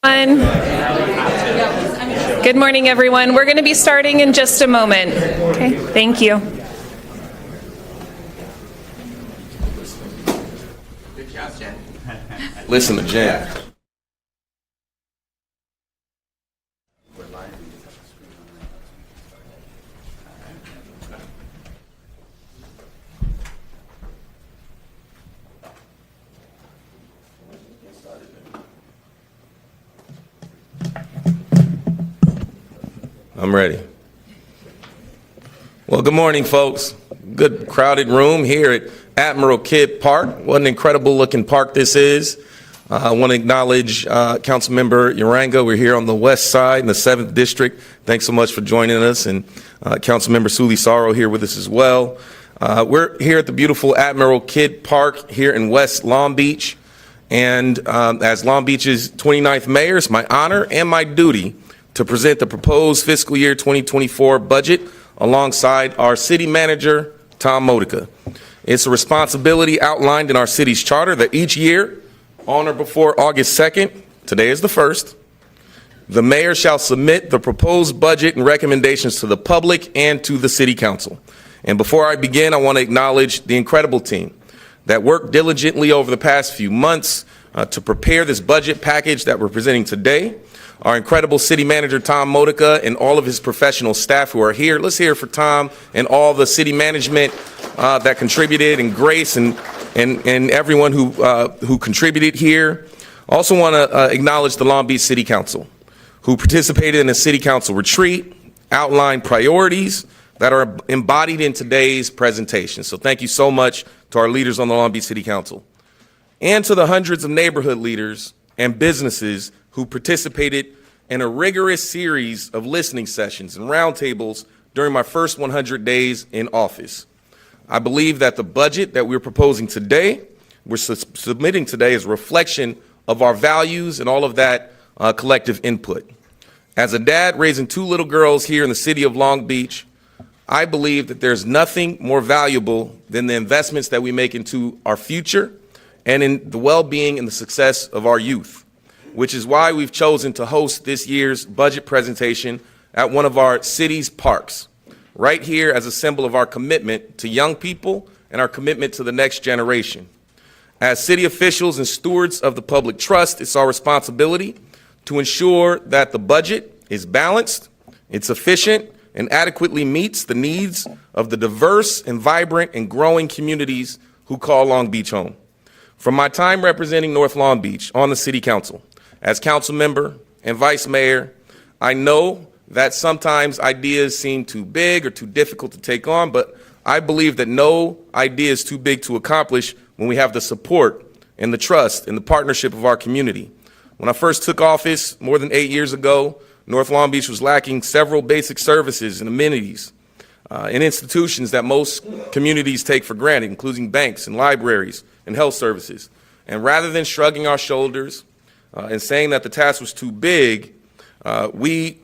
Good morning, everyone. We're going to be starting in just a moment. Okay, thank you. Listen to Jen. I'm ready. Well, good morning, folks. Good crowded room here at Admiral Kidd Park. What an incredible looking park this is. I want to acknowledge Councilmember Uranga. We're here on the west side in the 7th District. Thanks so much for joining us. And Councilmember Suli Saro here with us as well. We're here at the beautiful Admiral Kidd Park here in West Long Beach. And as Long Beach's 29th mayor, it's my honor and my duty to present the proposed fiscal year 2024 budget alongside our city manager, Tom Modica. It's a responsibility outlined in our city's charter that each year, on or before August 2nd, today is the 1st, the mayor shall submit the proposed budget and recommendations to the public and to the city council. And before I begin, I want to acknowledge the incredible team that worked diligently over the past few months to prepare this budget package that we're presenting today. Our incredible city manager, Tom Modica, and all of his professional staff who are here. Let's hear for Tom and all the city management that contributed, and Grace and everyone who contributed here. Also want to acknowledge the Long Beach City Council, who participated in a city council retreat, outlined priorities that are embodied in today's presentation. So thank you so much to our leaders on the Long Beach City Council, and to the hundreds of neighborhood leaders and businesses who participated in a rigorous series of listening sessions and roundtables during my first 100 days in office. I believe that the budget that we're proposing today, submitting today, is a reflection of our values and all of that collective input. As a dad raising 2 little girls here in the city of Long Beach, I believe that there's nothing more valuable than the investments that we make into our future and in the well-being and the success of our youth, which is why we've chosen to host this year's budget presentation at one of our city's parks, right here as a symbol of our commitment to young people and our commitment to the next generation. As city officials and stewards of the public trust, it's our responsibility to ensure that the budget is balanced, it's efficient, and adequately meets the needs of the diverse and vibrant and growing communities who call Long Beach home. From my time representing North Long Beach on the city council, as council member and vice mayor, I know that sometimes ideas seem too big or too difficult to take on, but I believe that no idea is too big to accomplish when we have the support and the trust and the partnership of our community. When I first took office more than 8 years ago, North Long Beach was lacking several basic services and amenities and institutions that most communities take for granted, including banks and libraries and health services. And rather than shrugging our shoulders and saying that the task was too big, we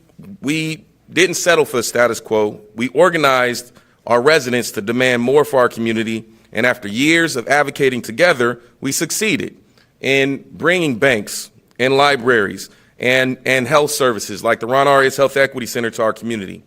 didn't settle for the status quo. We organized our residents to demand more for our community, and after years of advocating together, we succeeded in bringing banks and libraries and health services like the Ron Arias Health Equity Center to our community.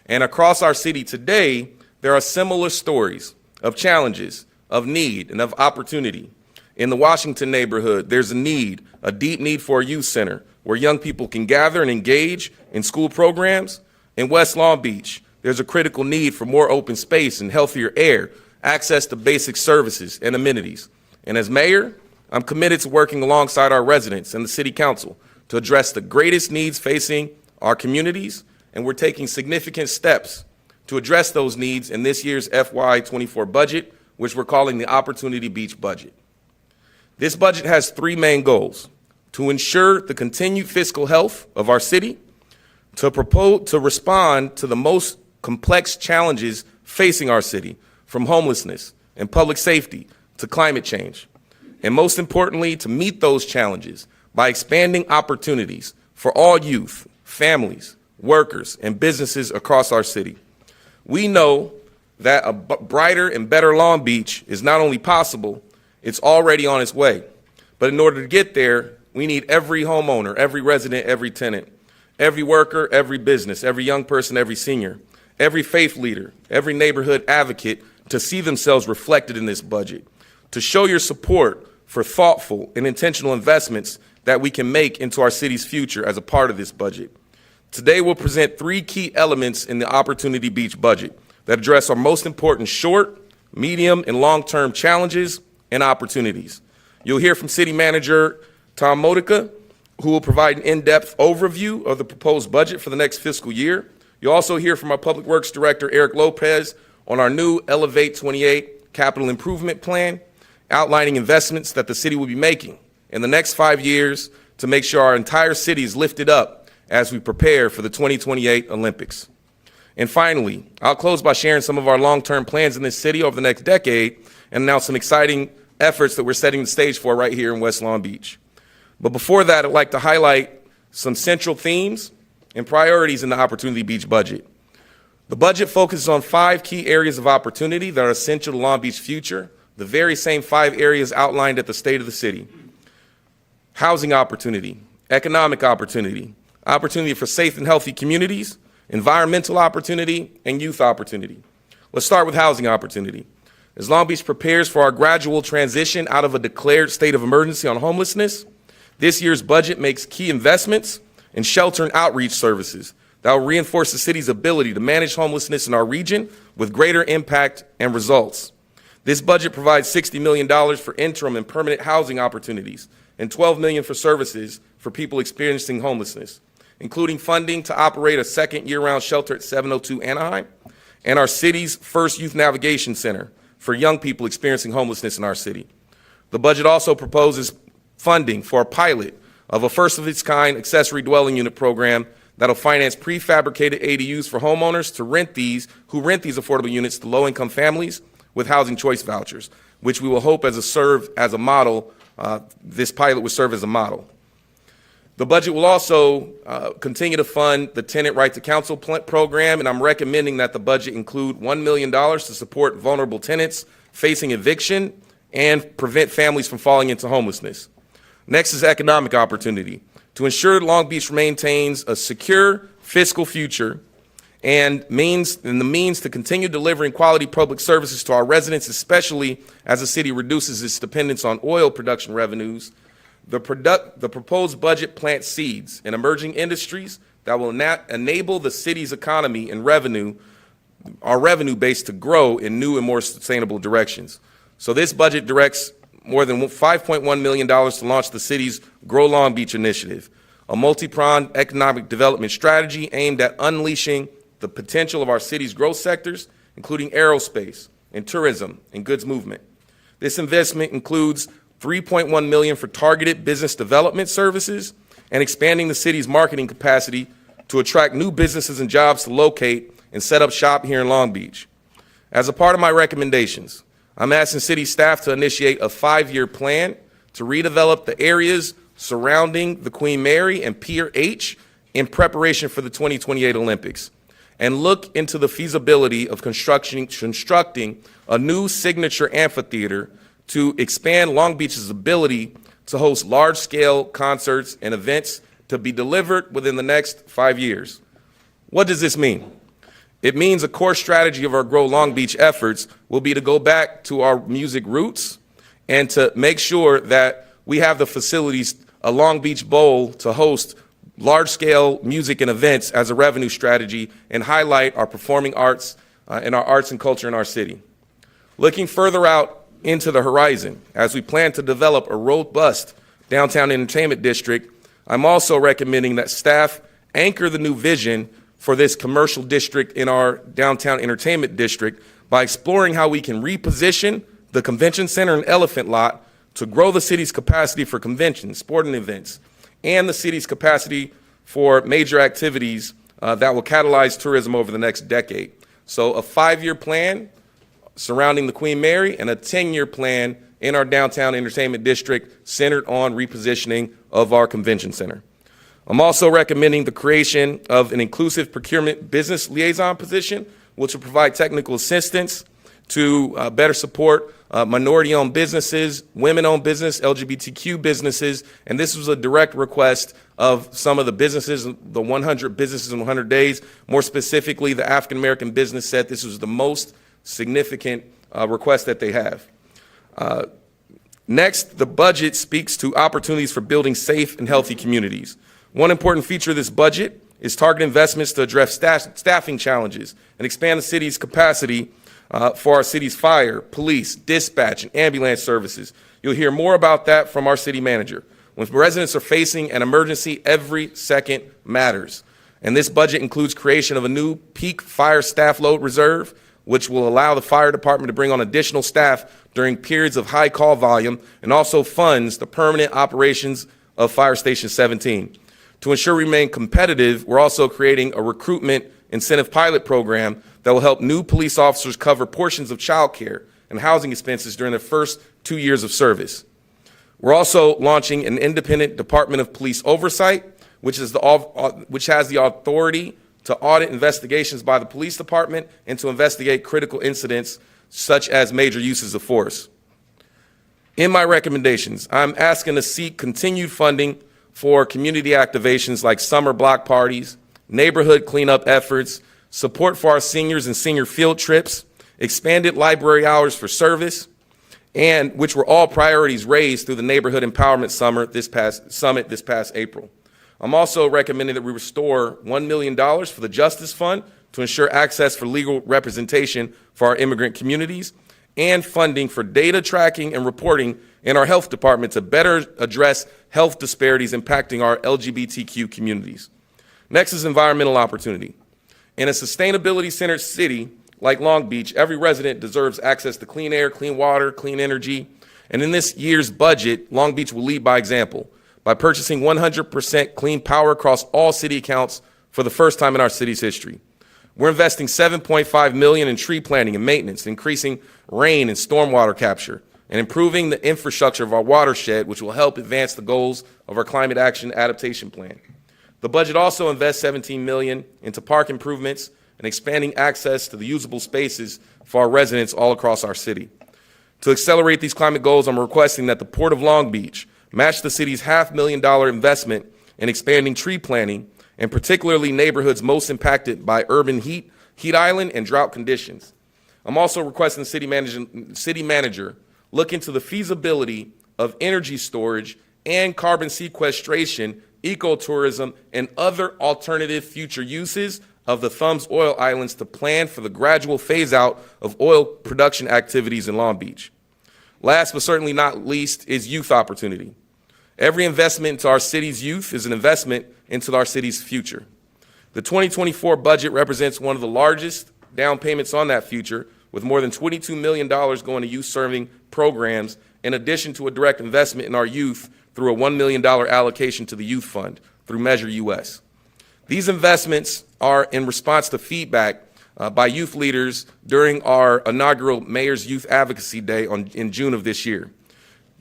And across our city today, there are similar stories of challenges, of need, and of opportunity. In the Washington neighborhood, there's a deep need for a youth center where young people can gather and engage in school programs. In West Long Beach, there's a critical need for more open space and healthier air, access to basic services and amenities. And as mayor, I'm committed to working alongside our residents and the city council to address the greatest needs facing our communities, and we're taking significant steps to address those needs in this year's FY24 budget, which we're calling the Opportunity Beach budget. This budget has 3 main goals: to ensure the continued fiscal health of our city, to respond to the most complex challenges facing our city, from homelessness and public safety to climate change, and most importantly, to meet those challenges by expanding opportunities for all youth, families, workers, and businesses across our city. We know that a brighter and better Long Beach is not only possible, it's already on its way. But in order to get there, We need every homeowner, every resident, every tenant, every worker, every business, every young person, every senior, every faith leader, every neighborhood advocate to see themselves reflected in this budget, to show your support for thoughtful and intentional investments that we can make into our city's future as a part of this budget. Today, we'll present 3 key elements in the Opportunity Beach budget that address our most important short, medium, and long-term challenges and opportunities. You'll hear from City Manager Tom Modica, who will provide an in-depth overview of the proposed budget for the next fiscal year. You'll also hear from our Public Works Director, Eric Lopez, on our new Elevate 28 capital improvement plan, outlining investments that the city will be making in the next 5 years to make sure our entire city is lifted up as we prepare for the 2028 Olympics. And finally, I'll close by sharing some of our long-term plans in this city over the next decade and announce some exciting efforts that we're setting the stage for right here in West Long Beach. But before that, I'd like to highlight some central themes and priorities in the Opportunity Beach budget. The budget focuses on 5 key areas of opportunity that are essential to Long Beach's future, the very same 5 areas outlined at the State of the City. Housing opportunity, economic opportunity, opportunity for safe and healthy communities, environmental opportunity, and youth opportunity. Let's start with housing opportunity. As Long Beach prepares for our gradual transition out of a declared state of emergency on homelessness, this year's budget makes key investments in shelter and outreach services that will reinforce the city's ability to manage homelessness in our region with greater impact and results. This budget provides $60 million for interim and permanent housing opportunities and $12 million for services for people experiencing homelessness, including funding to operate a second year-round shelter at 702 Anaheim and our city's first youth navigation center for young people experiencing homelessness in our city. The budget also proposes funding for a pilot of a first-of-its-kind accessory dwelling unit program that'll finance prefabricated ADUs for homeowners who rent these affordable units to low-income families with housing choice vouchers, which we will hope serve as a model. This pilot will serve as a model. The budget will also continue to fund the Tenant Right to Counsel program, and I'm recommending that the budget include $1 million to support vulnerable tenants facing eviction and prevent families from falling into homelessness. Next is economic opportunity. To ensure Long Beach maintains a secure fiscal future and the means to continue delivering quality public services to our residents, especially as the city reduces its dependence on oil production revenues, the proposed budget plants seeds in emerging industries that will enable the city's economy and our revenue base to grow in new and more sustainable directions. So this budget directs more than $5.1 million to launch the city's Grow Long Beach initiative, a multi-pronged economic development strategy aimed at unleashing the potential of our city's growth sectors, including aerospace and tourism and goods movement. This investment includes $3.1 million for targeted business development services and expanding the city's marketing capacity to attract new businesses and jobs to locate and set up shop here in Long Beach. As a part of my recommendations, I'm asking city staff to initiate a 5-year plan to redevelop the areas surrounding the Queen Mary and Pier H in preparation for the 2028 Olympics, and look into the feasibility of constructing a new signature amphitheater to expand Long Beach's ability to host large-scale concerts and events to be delivered within the next 5 years. What does this mean? It means a core strategy of our Grow Long Beach efforts will be to go back to our music roots and to make sure that we have the facilities, a Long Beach Bowl, to host large-scale music and events as a revenue strategy and highlight our performing arts and our arts and culture in our city. Looking further out into the horizon, as we plan to develop a robust downtown entertainment district, I'm also recommending that staff anchor the new vision for this commercial district in our downtown entertainment district by exploring how we can reposition the convention center and elephant lot to grow the city's capacity for conventions, sporting events, and the city's capacity for major activities that will catalyze tourism over the next decade. So a 5-year plan surrounding the Queen Mary and a 10-year plan in our downtown entertainment district centered on repositioning of our convention center. I'm also recommending the creation of an inclusive procurement business liaison position, which will provide technical assistance to better support minority-owned businesses, women-owned business, LGBTQ businesses, and this was a direct request of some of the businesses, the 100 businesses in 100 days. More specifically, the African-American business said this was the most significant request that they have. Next, the budget speaks to opportunities for building safe and healthy communities. One important feature of this budget is targeted investments to address staffing challenges and expand the city's capacity for our city's fire, police, dispatch, and ambulance services. You'll hear more about that from our city manager. When residents are facing an emergency, every second matters. And this budget includes creation of a new peak fire staff load reserve, which will allow the fire department to bring on additional staff during periods of high call volume, and also funds the permanent operations of Fire Station 17. To ensure we remain competitive, we're also creating a recruitment incentive pilot program that will help new police officers cover portions of child care and housing expenses during their first 2 years of service. We're also launching an independent Department of Police Oversight, which has the authority to audit investigations by the police department and to investigate critical incidents such as major uses of force. In my recommendations, I'm asking to seek continued funding for community activations like summer block parties, neighborhood cleanup efforts, support for our seniors and senior field trips, expanded library hours for service, and which were all priorities raised through the Neighborhood Empowerment Summit this past April. I'm also recommending that we restore $1 million for the Justice Fund to ensure access for legal representation for our immigrant communities, and funding for data tracking and reporting in our health department to better address health disparities impacting our LGBTQ communities. Next is environmental opportunity. In a sustainability-centered city like Long Beach, every resident deserves access to clean air, clean water, clean energy. And in this year's budget, Long Beach will lead by example by purchasing 100% clean power across all city accounts for the first time in our city's history. We're investing $7.5 million in tree planting and maintenance, increasing rain and stormwater capture, and improving the infrastructure of our watershed, which will help advance the goals of our climate action adaptation plan. The budget also invests $17 million into park improvements and expanding access to the usable spaces for our residents all across our city. To accelerate these climate goals, I'm requesting that the Port of Long Beach match the city's $500,000 investment in expanding tree planting, and particularly neighborhoods most impacted by urban heat island, and drought conditions. I'm also requesting the city manager look into the feasibility of energy storage and carbon sequestration, ecotourism, and other alternative future uses of the Thumbs Oil Islands to plan for the gradual phase out of oil production activities in Long Beach. Last but certainly not least is youth opportunity. Every investment into our city's youth is an investment into our city's future. The 2024 budget represents one of the largest down payments on that future, with more than $22 million going to youth-serving programs, in addition to a direct investment in our youth through a $1 million allocation to the Youth Fund through Measure US. These investments are in response to feedback by youth leaders during our inaugural Mayor's Youth Advocacy Day in June of this year.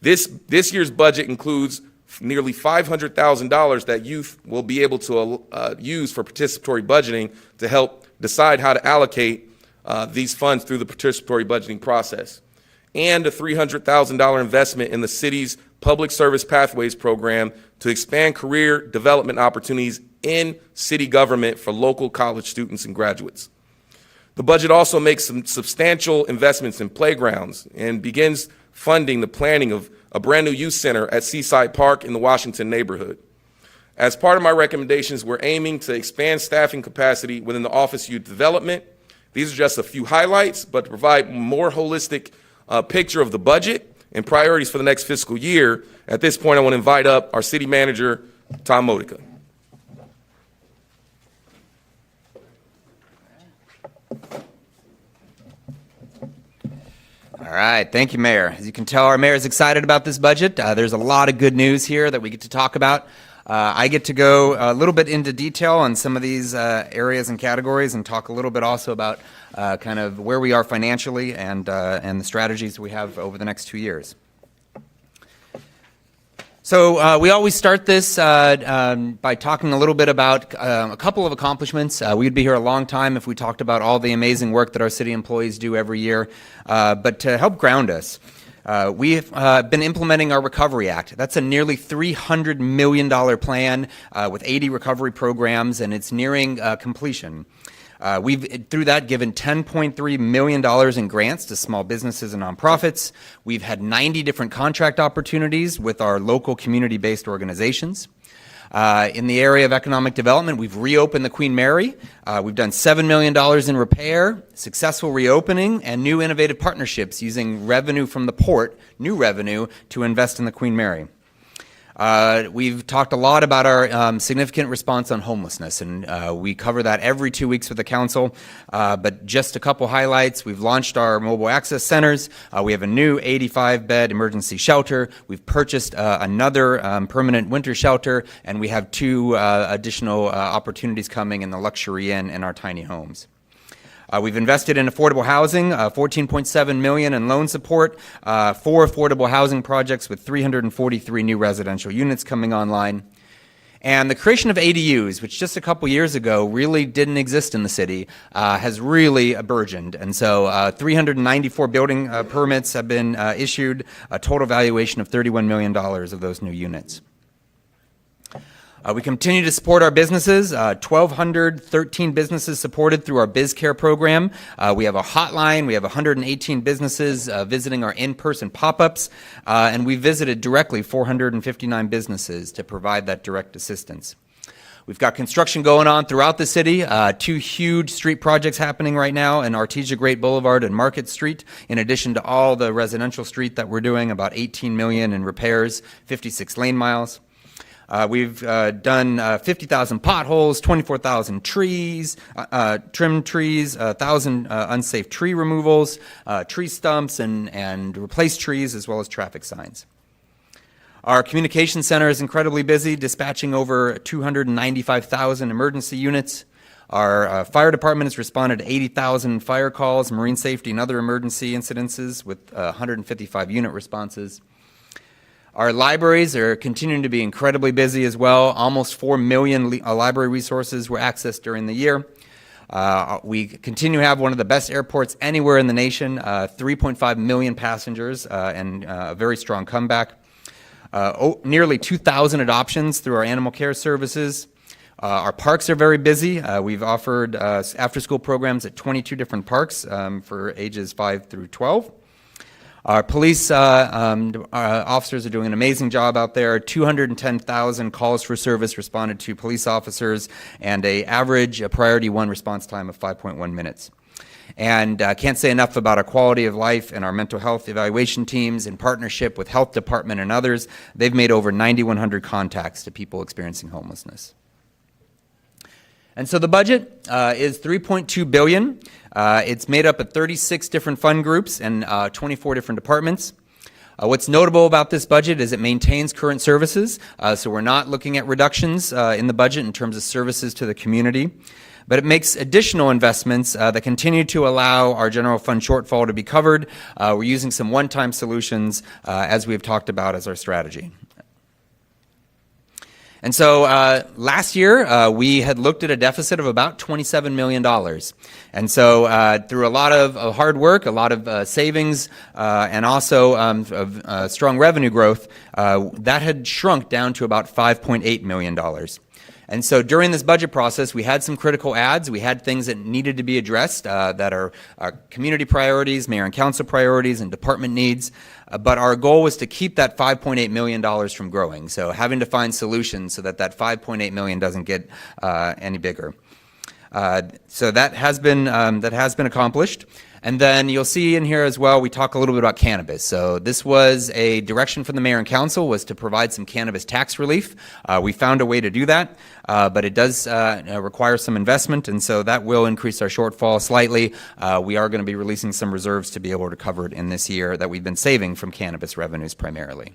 This year's budget includes nearly $500,000 that youth will be able to use for participatory budgeting to help decide how to allocate these funds through the participatory budgeting process, and a $300,000 investment in the city's Public Service Pathways program to expand career development opportunities in city government for local college students and graduates. The budget also makes some substantial investments in playgrounds and begins funding the planning of a brand new youth center at Seaside Park in the Washington neighborhood. As part of my recommendations, we're aiming to expand staffing capacity within the Office of Youth Development. These are just a few highlights, but to provide a more holistic picture of the budget and priorities for the next fiscal year, at this point I want to invite up our city manager, Tom Modica. All right, thank you, Mayor. As you can tell, our mayor is excited about this budget. There's a lot of good news here that we get to talk about. I get to go a little bit into detail on some of these areas and categories, and talk a little bit also about kind of where we are financially and the strategies we have over the next 2 years. So we always start this by talking a little bit about a couple of accomplishments. We'd be here a long time if we talked about all the amazing work that our city employees do every year. But to help ground us, we've been implementing our Recovery Act. That's a nearly $300 million plan with 80 recovery programs, and it's nearing completion. We've, through that, given $10.3 million in grants to small businesses and nonprofits. We've had 90 different contract opportunities with our local community-based organizations. In the area of economic development, we've reopened the Queen Mary. We've done $7 million in repair, successful reopening, and new innovative partnerships using revenue from the port, new revenue, to invest in the Queen Mary. We've talked a lot about our significant response on homelessness, and we cover that every 2 weeks with the council. But just a couple highlights. We've launched our mobile access centers. We have a new 85-bed emergency shelter. We've purchased another permanent winter shelter, and we have 2 additional opportunities coming in the luxury inn and our tiny homes. We've invested in affordable housing, $14.7 million in loan support, 4 affordable housing projects with 343 new residential units coming online. And the creation of ADUs, which just a couple years ago really didn't exist in the city, has really burgeoned. And so 394 building permits have been issued, a total valuation of $31 million of those new units. We continue to support our businesses, 1,213 businesses supported through our BizCare program. We have a hotline. We have 118 businesses visiting our in-person pop-ups, and we visited directly 459 businesses to provide that direct assistance. We've got construction going on throughout the city, 2 huge street projects happening right now in Artesia Great Boulevard and Market Street, in addition to all the residential street that we're doing, about $18 million in repairs, 56 lane miles. We've done 50,000 potholes, 24,000 trees, trimmed trees, 1,000 unsafe tree removals, tree stumps, and replaced trees, as well as traffic signs. Our communication center is incredibly busy, dispatching over 295,000 emergency units. Our fire department has responded to 80,000 fire calls, marine safety, and other emergency incidences with 155 unit responses. Our libraries are continuing to be incredibly busy as well. Almost 4 million library resources were accessed during the year. We continue to have one of the best airports anywhere in the nation, 3.5 million passengers, and a very strong comeback. Nearly 2,000 adoptions through our animal care services. Our parks are very busy. We've offered after-school programs at 22 different parks for ages 5 through 12. Our police officers are doing an amazing job out there. 210,000 calls for service responded to police officers, and an average priority 1 response time of 5.1 minutes. And can't say enough about our quality of life and our mental health evaluation teams in partnership with health department and others. They've made over 9,100 contacts to people experiencing homelessness. And so the budget is $3.2 billion. It's made up of 36 different fund groups and 24 different departments. What's notable about this budget is it maintains current services, so we're not looking at reductions in the budget in terms of services to the community. But it makes additional investments that continue to allow our general fund shortfall to be covered. We're using some one-time solutions, as we've talked about as our strategy. And so last year, we had looked at a deficit of about $27 million. And so through a lot of hard work, a lot of savings, and also of strong revenue growth, that had shrunk down to about $5.8 million. And so during this budget process, we had some critical adds. We had things that needed to be addressed that are community priorities, mayor and council priorities, and department needs. But our goal was to keep that $5.8 million from growing. So having to find solutions so that that $5.8 million doesn't get any bigger. So that has been accomplished. And then you'll see in here as well, we talk a little bit about cannabis. So this was a direction from the mayor and council, was to provide some cannabis tax relief. We found a way to do that, but it does require some investment, and so that will increase our shortfall slightly. We are going to be releasing some reserves to be able to cover it in this year that we've been saving from cannabis revenues primarily.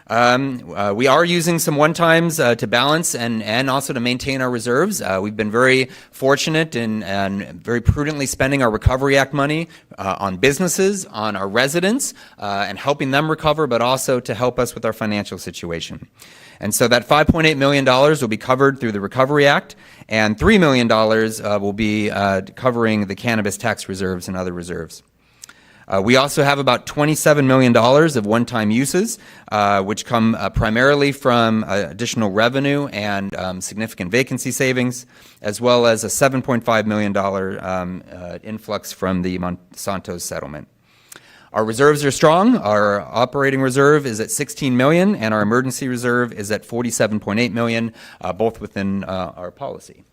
We are using some one-times to balance and also to maintain our reserves. We've been very fortunate and very prudently spending our Recovery Act money on businesses, on our residents, and helping them recover, but also to help us with our financial situation. And so that $5.8 million will be covered through the Recovery Act, and $3 million will be covering the cannabis tax reserves and other reserves. We also have about $27 million of one-time uses, which come primarily from additional revenue and significant vacancy savings, as well as a $7.5 million influx from the Monsanto settlement. Our reserves are strong. Our operating reserve is at $16 million, and our emergency reserve is at $47.8 million, both within our policy.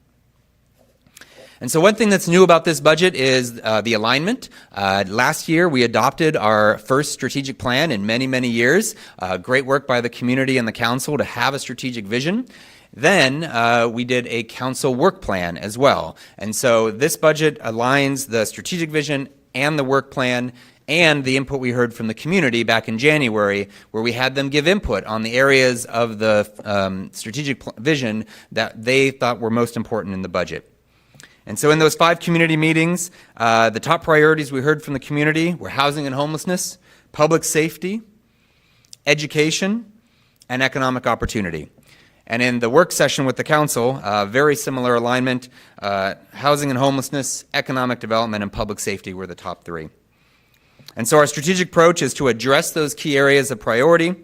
And so one thing that's new about this budget is the alignment. Last year, we adopted our first strategic plan in many, many years. Great work by the community and the council to have a strategic vision. Then we did a council work plan as well. And so this budget aligns the strategic vision and the work plan and the input we heard from the community back in January, where we had them give input on the areas of the strategic vision that they thought were most important in the budget. And so in those 5 community meetings, the top priorities we heard from the community were housing and homelessness, public safety, education, and economic opportunity. And in the work session with the council, very similar alignment, housing and homelessness, economic development, and public safety were the top 3. And so our strategic approach is to address those key areas of priority,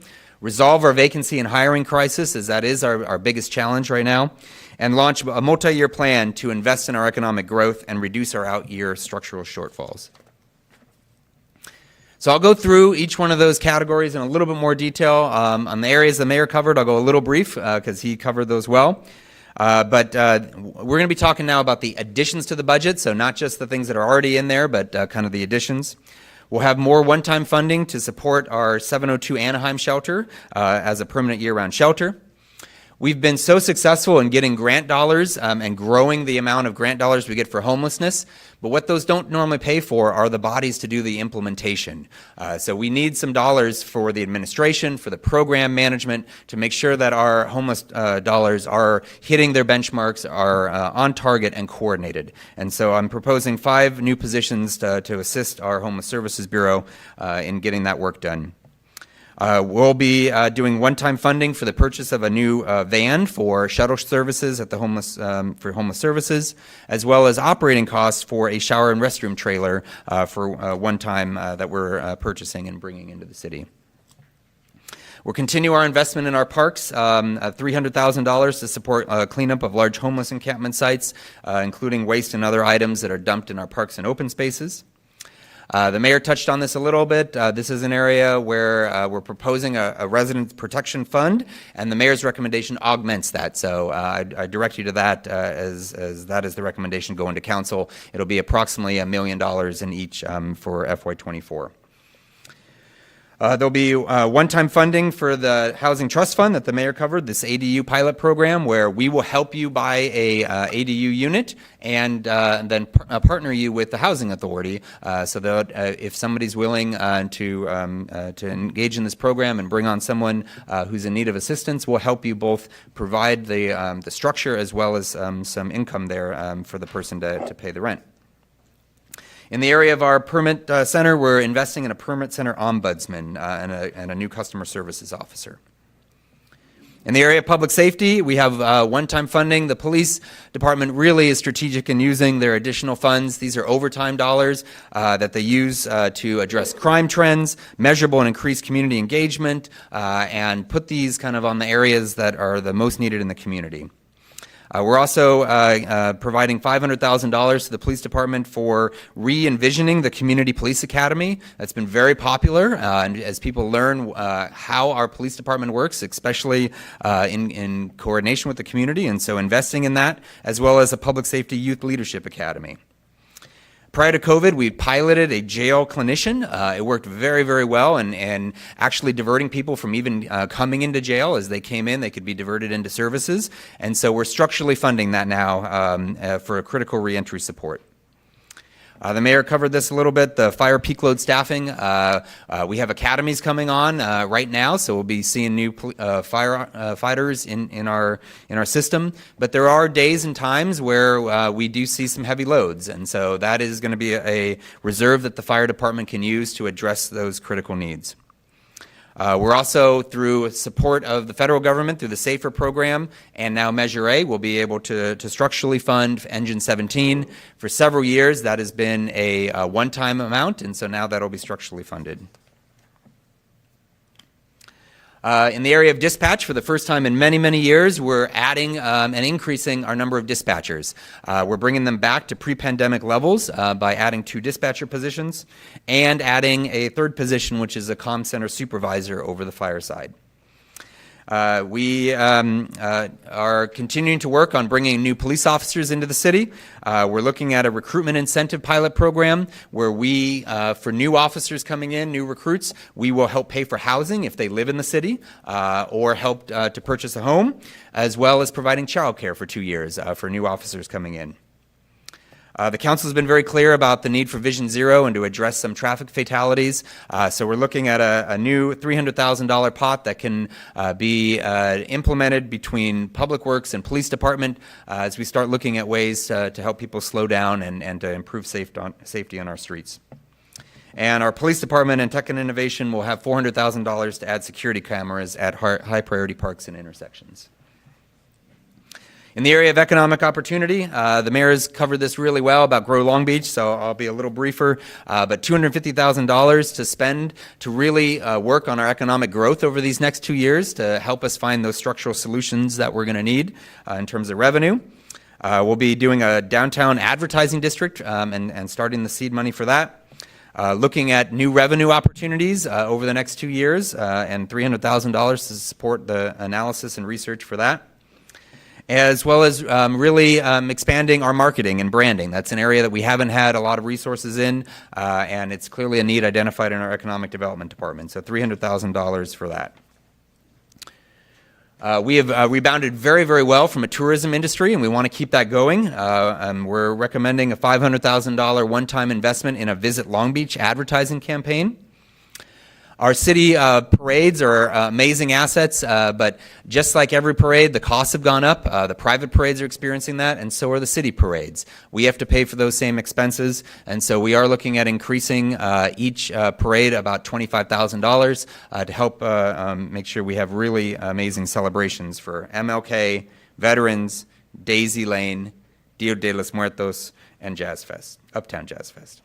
resolve our vacancy and hiring crisis, as that is our biggest challenge right now, and launch a multi-year plan to invest in our economic growth and reduce our out-year structural shortfalls. So I'll go through each one of those categories in a little bit more detail. On the areas the mayor covered, I'll go a little brief because he covered those well. But we're going to be talking now about the additions to the budget, so not just the things that are already in there, but kind of the additions. We'll have more one-time funding to support our 702 Anaheim shelter as a permanent year-round shelter. We've been so successful in getting grant dollars and growing the amount of grant dollars we get for homelessness, but what those don't normally pay for are the bodies to do the implementation. So we need some dollars for the administration, for the program management, to make sure that our homeless dollars are hitting their benchmarks, are on target and coordinated. And so I'm proposing 5 new positions to assist our Homeless Services Bureau in getting that work done. We'll be doing one-time funding for the purchase of a new van for shuttle services at the for homeless services, as well as operating costs for a shower and restroom trailer for one time that we're purchasing and bringing into the city. We'll continue our investment in our parks, $300,000 to support cleanup of large homeless encampment sites, including waste and other items that are dumped in our parks and open spaces. The mayor touched on this a little bit. This is an area where we're proposing a resident protection fund, and the mayor's recommendation augments that. So I direct you to that as that is the recommendation going to council. It'll be approximately $1 million in each for FY24. There'll be one-time funding for the Housing Trust Fund that the mayor covered, this ADU pilot program where we will help you buy a ADU unit and then partner you with the Housing Authority so that if somebody's willing to engage in this program and bring on someone who's in need of assistance, we'll help you both provide the structure as well as some income there for the person to pay the rent. In the area of our permit center, we're investing in a permit center ombudsman and a new customer services officer. In the area of public safety, we have one-time funding. The police department really is strategic in using their additional funds. These are overtime dollars that they use to address crime trends, measurable and increase community engagement, and put these kind of on the areas that are the most needed in the community. We're also providing $500,000 to the police department for re-envisioning the Community Police Academy. That's been very popular, and as people learn how our police department works, especially in coordination with the community, and so investing in that, as well as a Public Safety Youth Leadership Academy. Prior to COVID, we piloted a jail clinician. It worked very, very well, and actually diverting people from even coming into jail. As they came in, they could be diverted into services. And so we're structurally funding that now for a critical reentry support. The mayor covered this a little bit, the fire peak load staffing. We have academies coming on right now, so we'll be seeing new firefighters in our system. But there are days and times where we do see some heavy loads, and so that is going to be a reserve that the fire department can use to address those critical needs. We're also, through support of the federal government, through the SAFER program, and now Measure A, we'll be able to structurally fund Engine 17. For several years, that has been a one-time amount, and so now that'll be structurally funded. In the area of dispatch, for the first time in many, many years, we're adding and increasing our number of dispatchers. We're bringing them back to pre-pandemic levels by adding 2 dispatcher positions and adding a 3rd position, which is a comm center supervisor over the fire side. We are continuing to work on bringing new police officers into the city. We're looking at a recruitment incentive pilot program where we, for new officers coming in, new recruits, we will help pay for housing if they live in the city or help to purchase a home, as well as providing childcare for 2 years for new officers coming in. The council has been very clear about the need for Vision Zero and to address some traffic fatalities. So we're looking at a new $300,000 pot that can be implemented between Public Works and Police Department as we start looking at ways to help people slow down and to improve safety on our streets. And our Police Department and Tech and Innovation will have $400,000 to add security cameras at high priority parks and intersections. In the area of economic opportunity, the mayor has covered this really well about Grow Long Beach, so I'll be a little briefer, but $250,000 to spend to really work on our economic growth over these next 2 years to help us find those structural solutions that we're going to need in terms of revenue. We'll be doing a downtown advertising district and starting the seed money for that. Looking at new revenue opportunities over the next 2 years and $300,000 to support the analysis and research for that, as well as really expanding our marketing and branding. That's an area that we haven't had a lot of resources in, and it's clearly a need identified in our economic development department, so $300,000 for that. We have rebounded very, very well from a tourism industry, and we want to keep that going. We're recommending a $500,000 one-time investment in a Visit Long Beach advertising campaign. Our city parades are amazing assets, but just like every parade, the costs have gone up. The private parades are experiencing that, and so are the city parades. We have to pay for those same expenses, and so we are looking at increasing each parade about $25,000 to help make sure we have really amazing celebrations for MLK, Veterans, Daisy Lane, Dia de los Muertos, and Jazz Fest, Uptown Jazz Fest.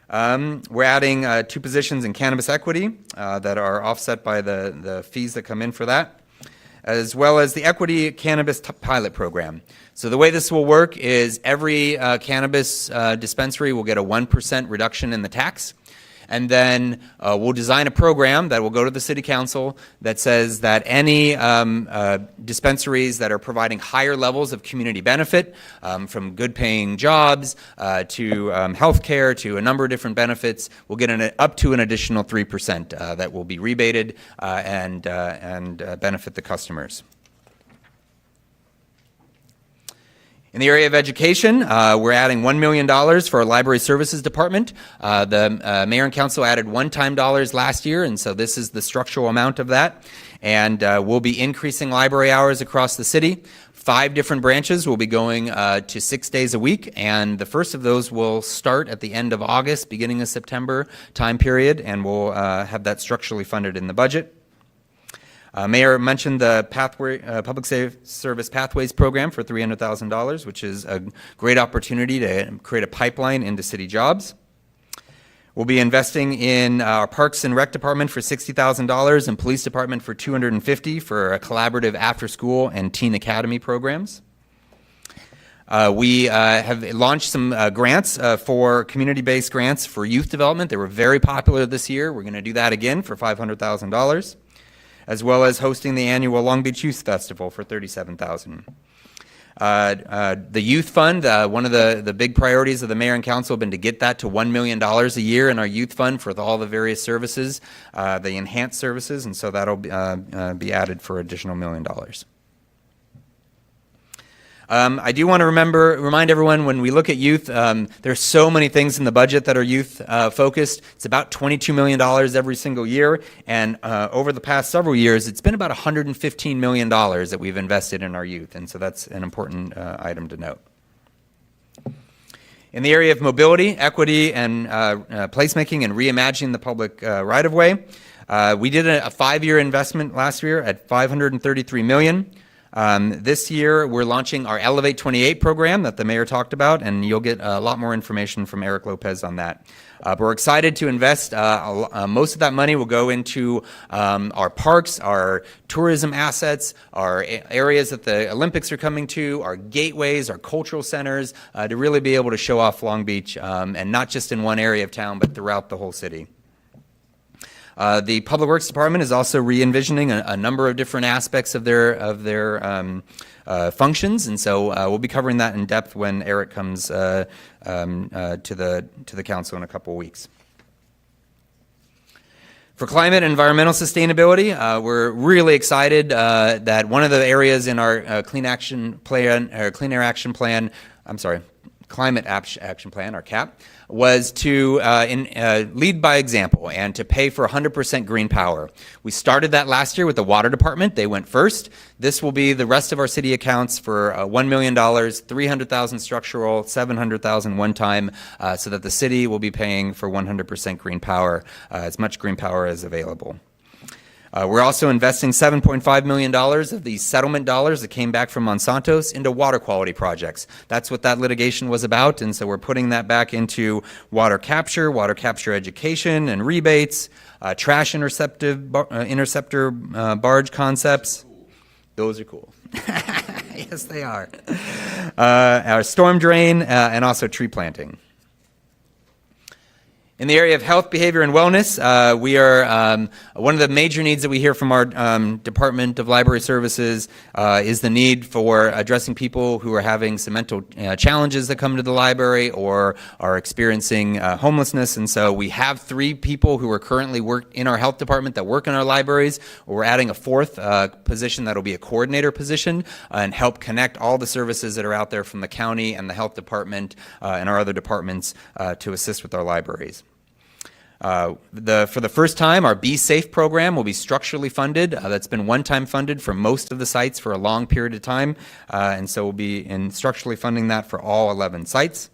We're adding 2 positions in cannabis equity that are offset by the fees that come in for that, as well as the equity cannabis pilot program. So the way this will work is every cannabis dispensary will get a 1% reduction in the tax. And then we'll design a program that will go to the city council that says that any dispensaries that are providing higher levels of community benefit, from good paying jobs to health care to a number of different benefits, will get up to an additional 3% that will be rebated and benefit the customers. In the area of education, we're adding $1 million for our library services department. The mayor and council added one-time dollars last year, and so this is the structural amount of that. And we'll be increasing library hours across the city. 5 different branches will be going to 6 days a week, and the first of those will start at the end of August, beginning of September time period, and we'll have that structurally funded in the budget. Mayor mentioned the Public Service Pathways Program for $300,000, which is a great opportunity to create a pipeline into city jobs. We'll be investing in our Parks and Rec Department for $60,000 and Police Department for $250,000 for a collaborative after-school and teen academy programs. We have launched some grants for community-based grants for youth development. They were very popular this year. We're going to do that again for $500,000. As well as hosting the annual Long Beach Youth Festival for $37,000. The Youth Fund, one of the big priorities of the mayor and council have been to get that to $1 million a year in our youth fund for all the various services, the enhanced services, and so that'll be added for additional $1 million. I do want to remind everyone, when we look at youth, there's so many things in the budget that are youth focused. It's about $22 million every single year, and over the past several years, it's been about $115 million that we've invested in our youth, and so that's an important item to note. In the area of mobility, equity, and placemaking and reimagining the public right-of-way, we did a 5-year investment last year at $533 million. This year, we're launching our Elevate 28 program that the mayor talked about, and you'll get a lot more information from Eric Lopez on that. But we're excited to invest. Most of that money will go into our parks, our tourism assets, our areas that the Olympics are coming to, our gateways, our cultural centers, to really be able to show off Long Beach, and not just in one area of town, but throughout the whole city. The Public Works Department is also re-envisioning a number of different aspects of their functions, and so we'll be covering that in depth when Eric comes to the council in a couple of weeks. For climate and environmental sustainability, we're really excited that one of the areas in our Climate Action Plan, our CAP, was to lead by example and to pay for 100% green power. We started that last year with the water department. They went first. This will be the rest of our city accounts for $1 million, $300,000 structural, $700,000 one time, so that the city will be paying for 100% green power, as much green power as available. We're also investing $7.5 million of the settlement dollars that came back from Monsanto's into water quality projects. That's what that litigation was about, and so we're putting that back into water capture education and rebates, trash interceptor barge concepts. Those are cool. Yes, they are. Our storm drain, and also tree planting. In the area of health, behavior, and wellness, we are one of the major needs that we hear from our Department of Library Services is the need for addressing people who are having some mental challenges that come to the library or are experiencing homelessness. And so we have 3 people who are currently work in our health department that work in our libraries. We're adding a 4th position that will be a coordinator position and help connect all the services that are out there from the county and the health department and our other departments to assist with our libraries. For the first time, our Be Safe program will be structurally funded. That's been one-time funded for most of the sites for a long period of time, and so we'll be structurally funding that for all 11 sites.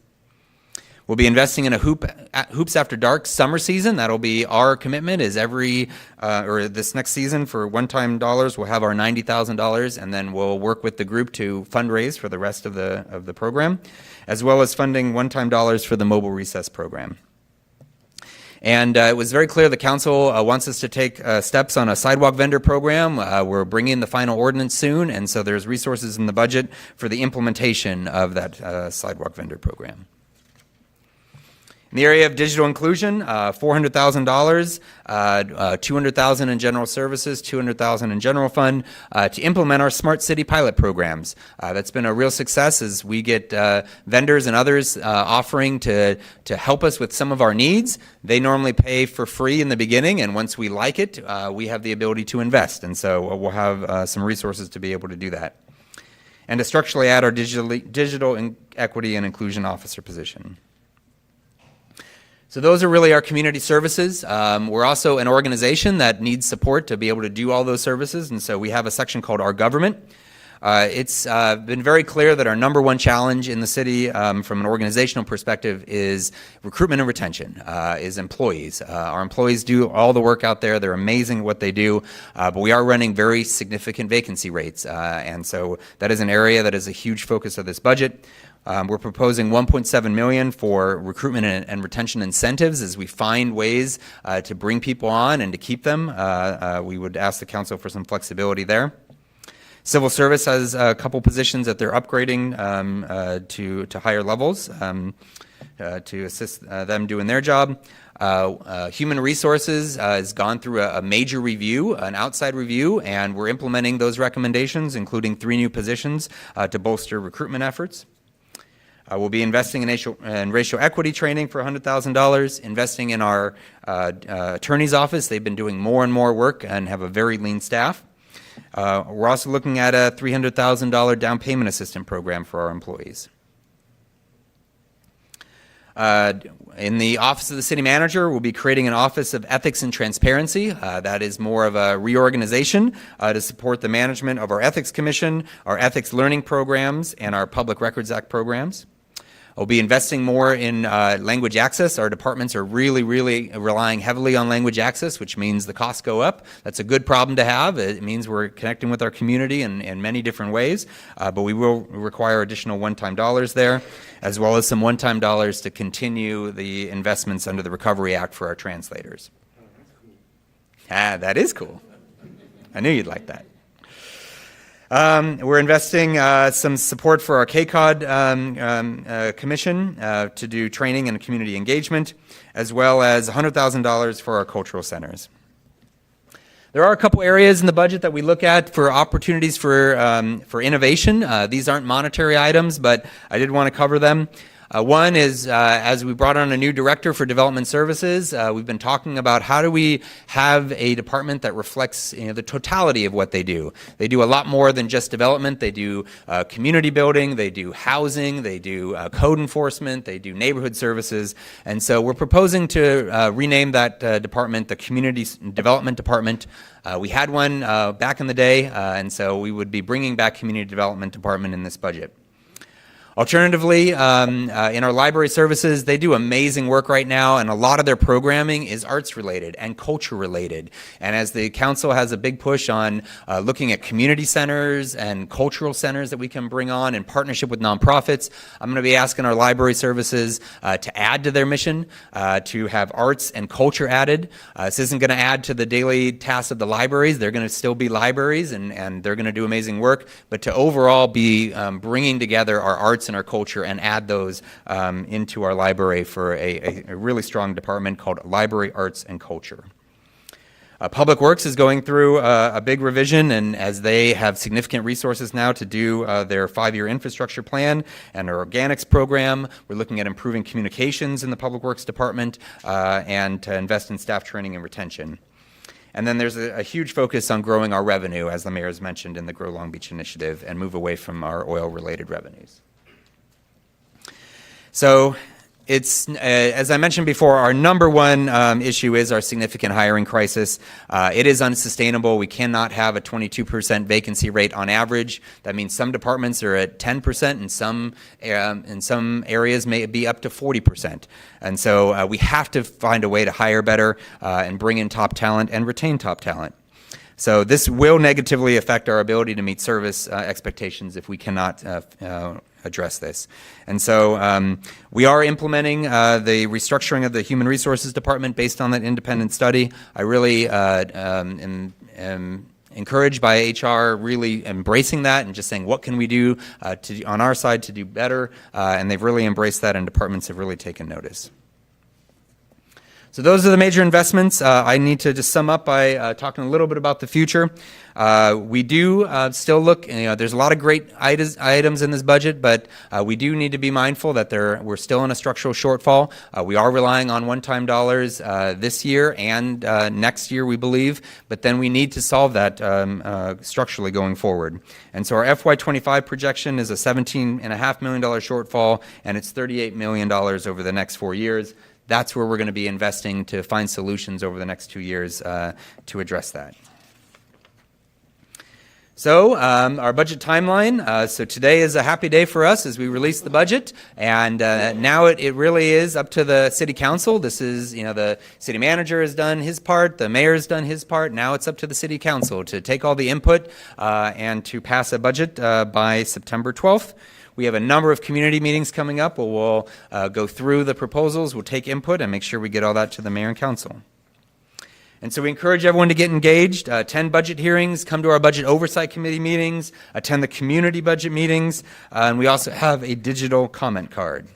We'll be investing in a Hoops After Dark summer season. That'll be our commitment is this next season for one-time dollars, we'll have our $90,000, and then we'll work with the group to fundraise for the rest of the program, as well as funding one-time dollars for the mobile recess program. And it was very clear the council wants us to take steps on a sidewalk vendor program. We're bringing the final ordinance soon, and so there's resources in the budget for the implementation of that sidewalk vendor program. In the area of digital inclusion, $400,000, $200,000 in general services, $200,000 in general fund to implement our smart city pilot programs. That's been a real success as we get vendors and others offering to help us with some of our needs. They normally pay for free in the beginning, and once we like it, we have the ability to invest. And so we'll have some resources to be able to do that. And to structurally add our digital equity and inclusion officer position. So those are really our community services. We're also an organization that needs support to be able to do all those services, and so we have a section called Our Government. It's been very clear that our number one challenge in the city from an organizational perspective is recruitment and retention, is employees. Our employees do all the work out there. They're amazing at what they do, but we are running very significant vacancy rates, and so that is an area that is a huge focus of this budget. We're proposing $1.7 million for recruitment and retention incentives as we find ways to bring people on and to keep them. We would ask the council for some flexibility there. Civil service has a couple positions that they're upgrading to higher levels to assist them doing their job. Human resources has gone through a major review, an outside review, and we're implementing those recommendations, including 3 new positions to bolster recruitment efforts. We'll be investing in racial equity training for $100,000, investing in our attorney's office. They've been doing more and more work and have a very lean staff. We're also looking at a $300,000 down payment assistance program for our employees. In the Office of the City Manager, we'll be creating an Office of Ethics and Transparency. That is more of a reorganization to support the management of our Ethics Commission, our Ethics Learning programs, and our Public Records Act programs. We'll be investing more in language access. Our departments are really relying heavily on language access, which means the costs go up. That's a good problem to have. It means we're connecting with our community in many different ways, but we will require additional one-time dollars there, as well as some one-time dollars to continue the investments under the Recovery Act for our translators. That is cool. I knew you'd like that. We're investing some support for our KCOD commission to do training and community engagement, as well as $100,000 for our cultural centers. There are a couple areas in the budget that we look at for opportunities for innovation. These aren't monetary items, but I did want to cover them. One is, as we brought on a new director for development services, we've been talking about how do we have a department that reflects the totality of what they do. They do a lot more than just development. They do community building, they do housing, they do code enforcement, they do neighborhood services. And so we're proposing to rename that department the Community Development Department. We had one back in the day, and so we would be bringing back Community Development Department in this budget. Alternatively, in our library services, they do amazing work right now, and a lot of their programming is arts-related and culture-related. And as the council has a big push on looking at community centers and cultural centers that we can bring on in partnership with nonprofits, I'm going to be asking our library services to add to their mission, to have arts and culture added. This isn't going to add to the daily tasks of the libraries. They're going to still be libraries, and they're going to do amazing work, but to overall be bringing together our arts and our culture and add those into our library for a really strong department called Library Arts and Culture. Public Works is going through a big revision, and as they have significant resources now to do their 5-year infrastructure plan and our organics program, we're looking at improving communications in the Public Works Department and to invest in staff training and retention. And then there's a huge focus on growing our revenue, as the mayor has mentioned in the Grow Long Beach initiative, and move away from our oil-related revenues. So it's, as I mentioned before, our number one issue is our significant hiring crisis. It is unsustainable. We cannot have a 22% vacancy rate on average. That means some departments are at 10%, and in some areas may be up to 40%. And so we have to find a way to hire better and bring in top talent and retain top talent. So this will negatively affect our ability to meet service expectations if we cannot address this. And so we are implementing the restructuring of the Human Resources Department based on that independent study. I really am encouraged by HR really embracing that and just saying, what can we do on our side to do better? And they've really embraced that, and departments have really taken notice. So those are the major investments. I need to just sum up by talking a little bit about the future. We do still look, there's a lot of great items in this budget, but we do need to be mindful that we're still in a structural shortfall. We are relying on one-time dollars this year and next year, we believe, but then we need to solve that structurally going forward. And so our FY25 projection is a $17.5 million shortfall, and it's $38 million over the next 4 years. That's where we're going to be investing to find solutions over the next 2 years to address that. So our budget timeline, so today is a happy day for us as we release the budget, and now it really is up to the city council. This is, the city manager has done his part, the mayor's done his part, now it's up to the city council to take all the input and to pass a budget by September 12th. We have a number of community meetings coming up where we'll go through the proposals, we'll take input, and make sure we get all that to the mayor and council. And so we encourage everyone to get engaged, attend budget hearings, come to our budget oversight committee meetings, attend the community budget meetings, and we also have a digital comment card.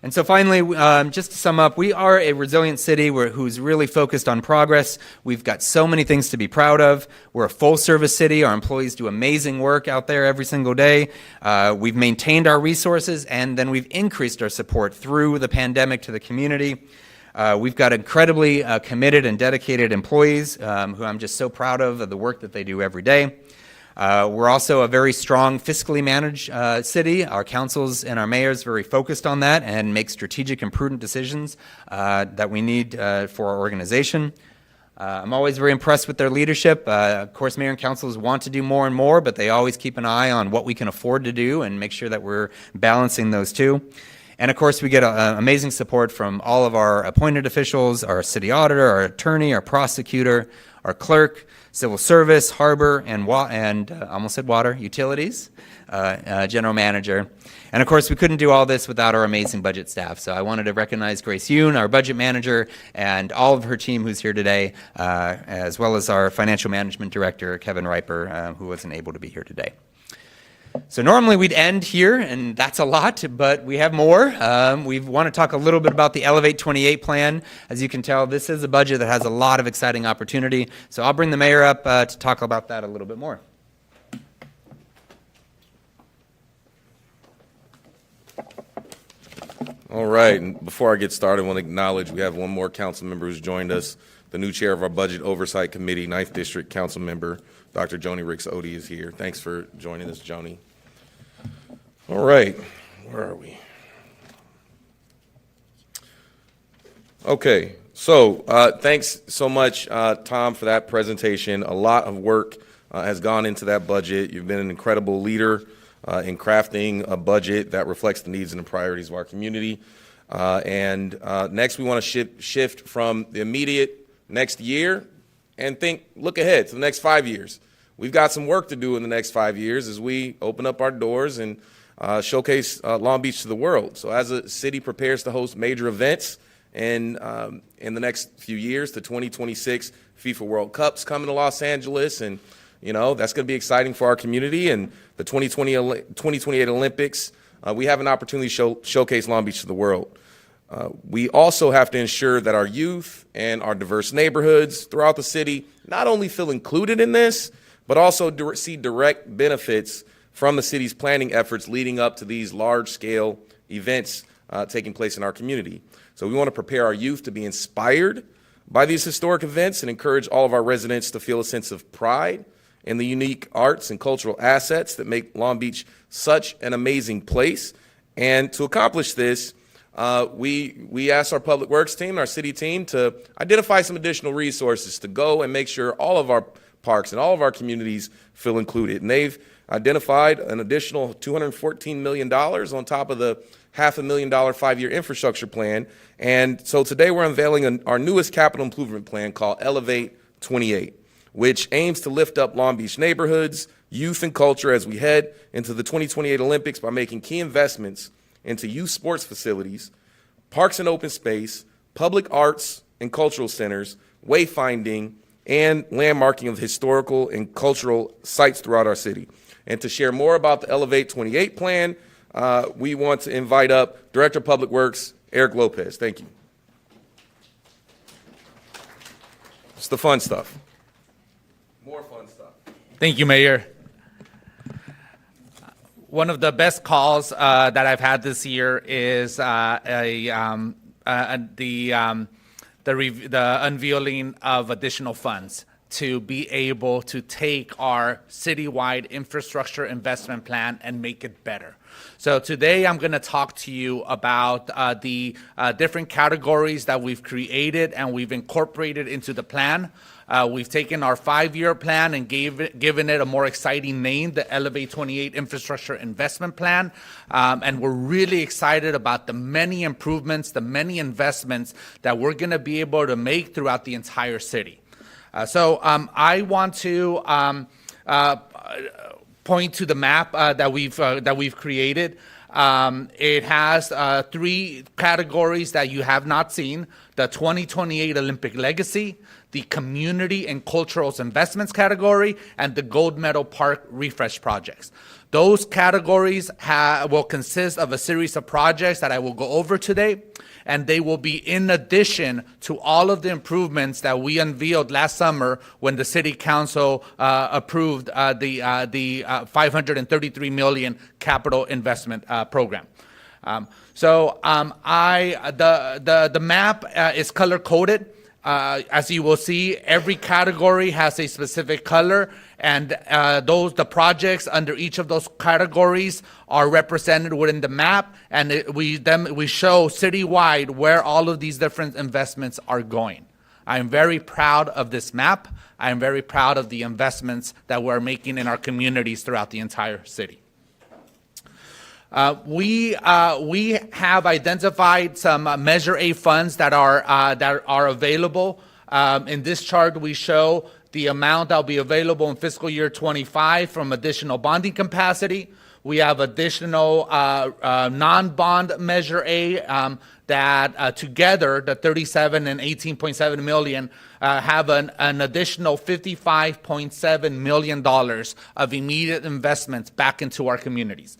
And so finally, just to sum up, we are a resilient city who's really focused on progress. We've got so many things to be proud of. We're a full-service city. Our employees do amazing work out there every single day. We've maintained our resources, and then we've increased our support through the pandemic to the community. We've got incredibly committed and dedicated employees who I'm just so proud of the work that they do every day. We're also a very strong fiscally managed city. Our councils and our mayors very focused on that and make strategic and prudent decisions that we need for our organization. I'm always very impressed with their leadership. Of course, mayor and councils want to do more and more, but they always keep an eye on what we can afford to do and make sure that we're balancing those two. And of course, we get amazing support from all of our appointed officials, our city auditor, our attorney, our prosecutor, our clerk, civil service, harbor, and I almost said water, utilities, general manager. And of course, we couldn't do all this without our amazing budget staff. So I wanted to recognize Grace Yoon, our budget manager, and all of her team who's here today, as well as our financial management director, Kevin Riper, who wasn't able to be here today. So normally we'd end here, and that's a lot, but we have more. We want to talk a little bit about the Elevate 28 plan. As you can tell, this is a budget that has a lot of exciting opportunity. So I'll bring the mayor up to talk about that a little bit more. All right, and before I get started, I want to acknowledge we have one more council member who's joined us. The new chair of our Budget Oversight Committee, 9th District Council Member, Dr. Joni Ricks Odie is here. Thanks for joining us, Joni. All right, where are we? Okay, so thanks so much, Tom, for that presentation. A lot of work has gone into that budget. You've been an incredible leader in crafting a budget that reflects the needs and the priorities of our community. Next, we want to shift from the immediate next year and look ahead to the next 5 years. We've got some work to do in the next 5 years as we open up our doors and showcase Long Beach to the world. So as a city prepares to host major events in the next few years, the 2026 FIFA World Cup's coming to Los Angeles, and that's going to be exciting for our community. And the 2028 Olympics, we have an opportunity to showcase Long Beach to the world. We also have to ensure that our youth and our diverse neighborhoods throughout the city not only feel included in this, but also see direct benefits from the city's planning efforts leading up to these large-scale events taking place in our community. So we want to prepare our youth to be inspired by these historic events and encourage all of our residents to feel a sense of pride in the unique arts and cultural assets that make Long Beach such an amazing place. And to accomplish this, we asked our public works team, our city team, to identify some additional resources to go and make sure all of our parks and all of our communities feel included. And they've identified an additional $214 million on top of the $500,000 5-year infrastructure plan. And so today we're unveiling our newest capital improvement plan called Elevate 28, which aims to lift up Long Beach neighborhoods, youth, and culture as we head into the 2028 Olympics by making key investments into youth sports facilities, parks and open space, public arts and cultural centers, wayfinding, and landmarking of historical and cultural sites throughout our city. And to share more about the Elevate 28 plan, we want to invite up Director of Public Works, Eric Lopez. Thank you. It's the fun stuff. More fun stuff. Thank you, Mayor. One of the best calls that I've had this year is the unveiling of additional funds to be able to take our citywide infrastructure investment plan and make it better. So today I'm going to talk to you about the different categories that we've created and we've incorporated into the plan. We've taken our 5-year plan and given it a more exciting name, the Elevate 28 Infrastructure Investment Plan. And we're really excited about the many improvements, the many investments that we're going to be able to make throughout the entire city. So I want to point to the map that we've created. It has 3 categories that you have not seen: the 2028 Olympic Legacy, the Community and Cultural Investments category, and the Gold Medal Park refresh projects. Those categories will consist of a series of projects that I will go over today, and they will be in addition to all of the improvements that we unveiled last summer when the City Council approved the $533 million capital investment program. The map is color coded. As you will see, every category has a specific color, and the projects under each of those categories are represented within the map, and we show citywide where all of these different investments are going. I am very proud of this map. I am very proud of the investments that we're making in our communities throughout the entire city. We have identified some Measure A funds that are available. In this chart, we show the amount that will be available in fiscal year 25 from additional bonding capacity. We have additional non-bond Measure A that together, the 37 and 18.7 million, have an additional $55.7 million of immediate investments back into our communities.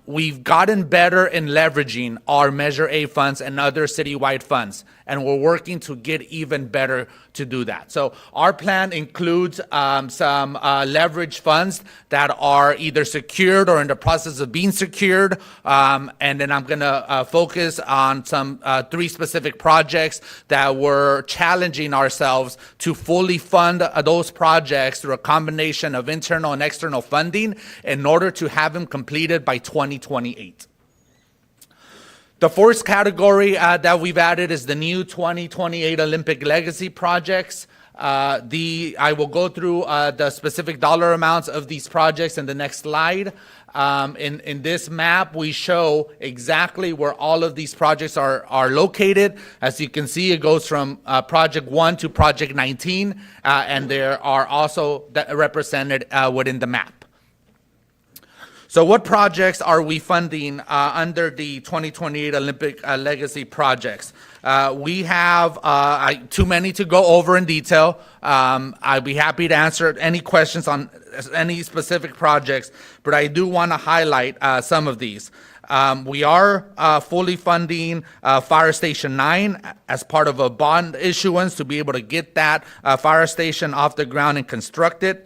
We've gotten better in leveraging our Measure A funds and other citywide funds, and we're working to get even better to do that. So our plan includes some leverage funds that are either secured or in the process of being secured, and then I'm going to focus on some 3 specific projects that we're challenging ourselves to fully fund those projects through a combination of internal and external funding in order to have them completed by 2028. The fourth category that we've added is the new 2028 Olympic Legacy projects. I will go through the specific dollar amounts of these projects in the next slide. In this map, we show exactly where all of these projects are located. As you can see, it goes from Project 1 to Project 19, and there are also represented within the map. So what projects are we funding under the 2028 Olympic Legacy projects? We have too many to go over in detail. I'd be happy to answer any questions on any specific projects, but I do want to highlight some of these. We are fully funding Fire Station 9 as part of a bond issuance to be able to get that fire station off the ground and constructed.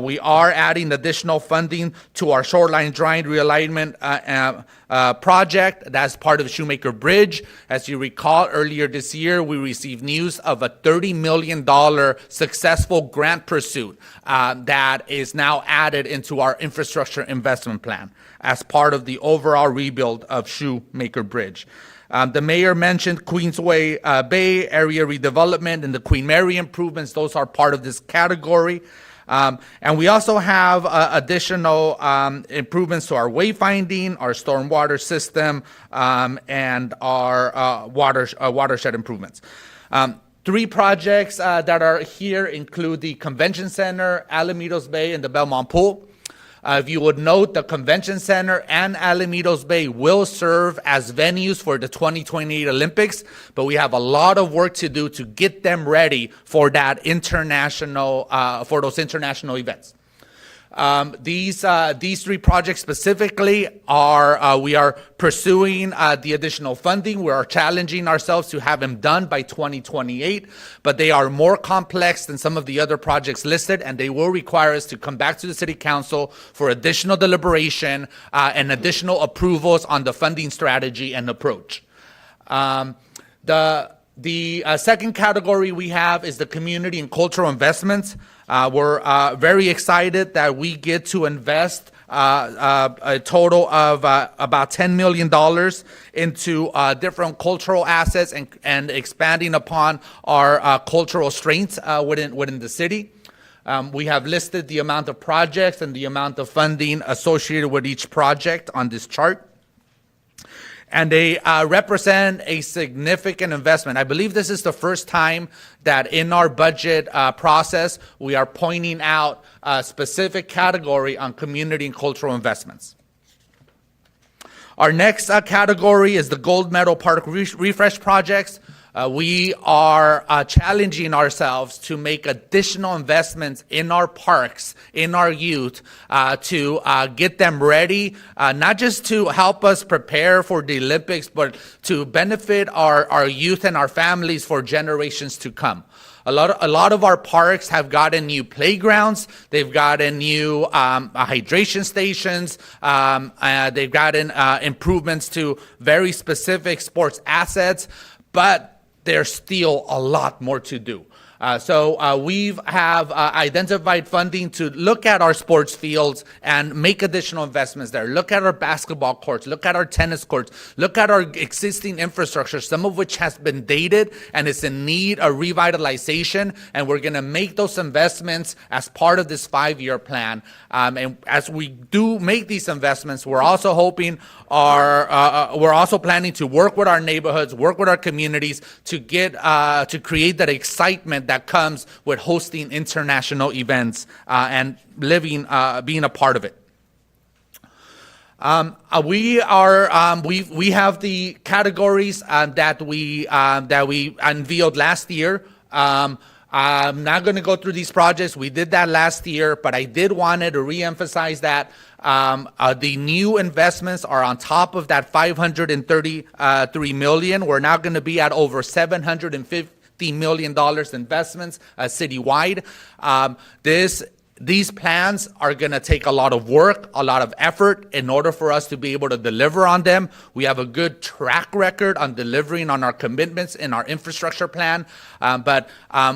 We are adding additional funding to our shoreline drying realignment project. That's part of Shoemaker Bridge. As you recall, earlier this year, we received news of a $30 million successful grant pursuit that is now added into our infrastructure investment plan as part of the overall rebuild of Shoemaker Bridge. The mayor mentioned Queensway Bay area redevelopment and the Queen Mary improvements. Those are part of this category. And we also have additional improvements to our wayfinding, our stormwater system, and our watershed improvements. 3 projects that are here include the Convention Center, Alamitos Bay, and the Belmont Pool. If you would note, the Convention Center and Alamitos Bay will serve as venues for the 2028 Olympics, but we have a lot of work to do to get them ready for that for those international events. These 3 projects specifically we are pursuing the additional funding. We are challenging ourselves to have them done by 2028, but they are more complex than some of the other projects listed, and they will require us to come back to the City Council for additional deliberation and additional approvals on the funding strategy and approach. The second category we have is the community and cultural investments. We're very excited that we get to invest a total of about $10 million into different cultural assets and expanding upon our cultural strengths within the city. We have listed the amount of projects and the amount of funding associated with each project on this chart. And they represent a significant investment. I believe this is the first time that in our budget process, we are pointing out a specific category on community and cultural investments. Our next category is the Gold Medal Park refresh projects. We are challenging ourselves to make additional investments in our parks, in our youth, to get them ready, not just to help us prepare for the Olympics, but to benefit our youth and our families for generations to come. A lot of our parks have gotten new playgrounds. They've gotten new hydration stations. They've gotten improvements to very specific sports assets, but there's still a lot more to do. So we have identified funding to look at our sports fields and make additional investments there. Look at our basketball courts, look at our tennis courts, look at our existing infrastructure, some of which has been dated and is in need of revitalization. And we're going to make those investments as part of this 5-year plan. And as we do make these investments, we're also hoping we're also planning to work with our neighborhoods, work with our communities to get to create that excitement that comes with hosting international events and being a part of it. We have the categories that we unveiled last year. I'm not going to go through these projects. We did that last year, but I did wanted to reemphasize that the new investments are on top of that $533 million. We're now going to be at over $750 million investments citywide. These plans are going to take a lot of work, a lot of effort in order for us to be able to deliver on them. We have a good track record on delivering on our commitments in our infrastructure plan. But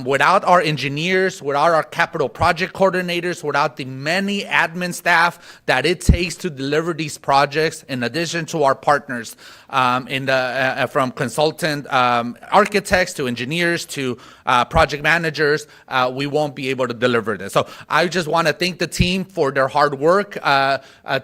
without our engineers, without our capital project coordinators, without the many admin staff that it takes to deliver these projects, in addition to our partners from consultant architects to engineers to project managers, we won't be able to deliver this. So I just want to thank the team for their hard work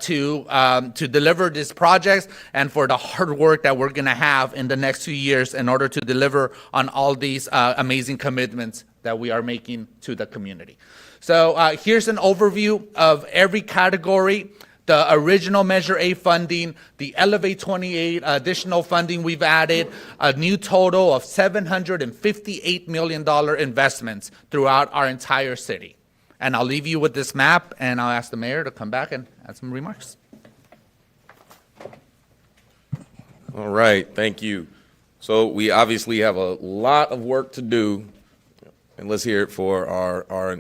to deliver these projects and for the hard work that we're going to have in the next 2 years in order to deliver on all these amazing commitments that we are making to the community. So here's an overview of every category. The original Measure A funding, the Elevate 28 additional funding we've added, a new total of $758 million investments throughout our entire city. And I'll leave you with this map, and I'll ask the mayor to come back and add some remarks. All right, thank you. So we obviously have a lot of work to do, and let's hear it for our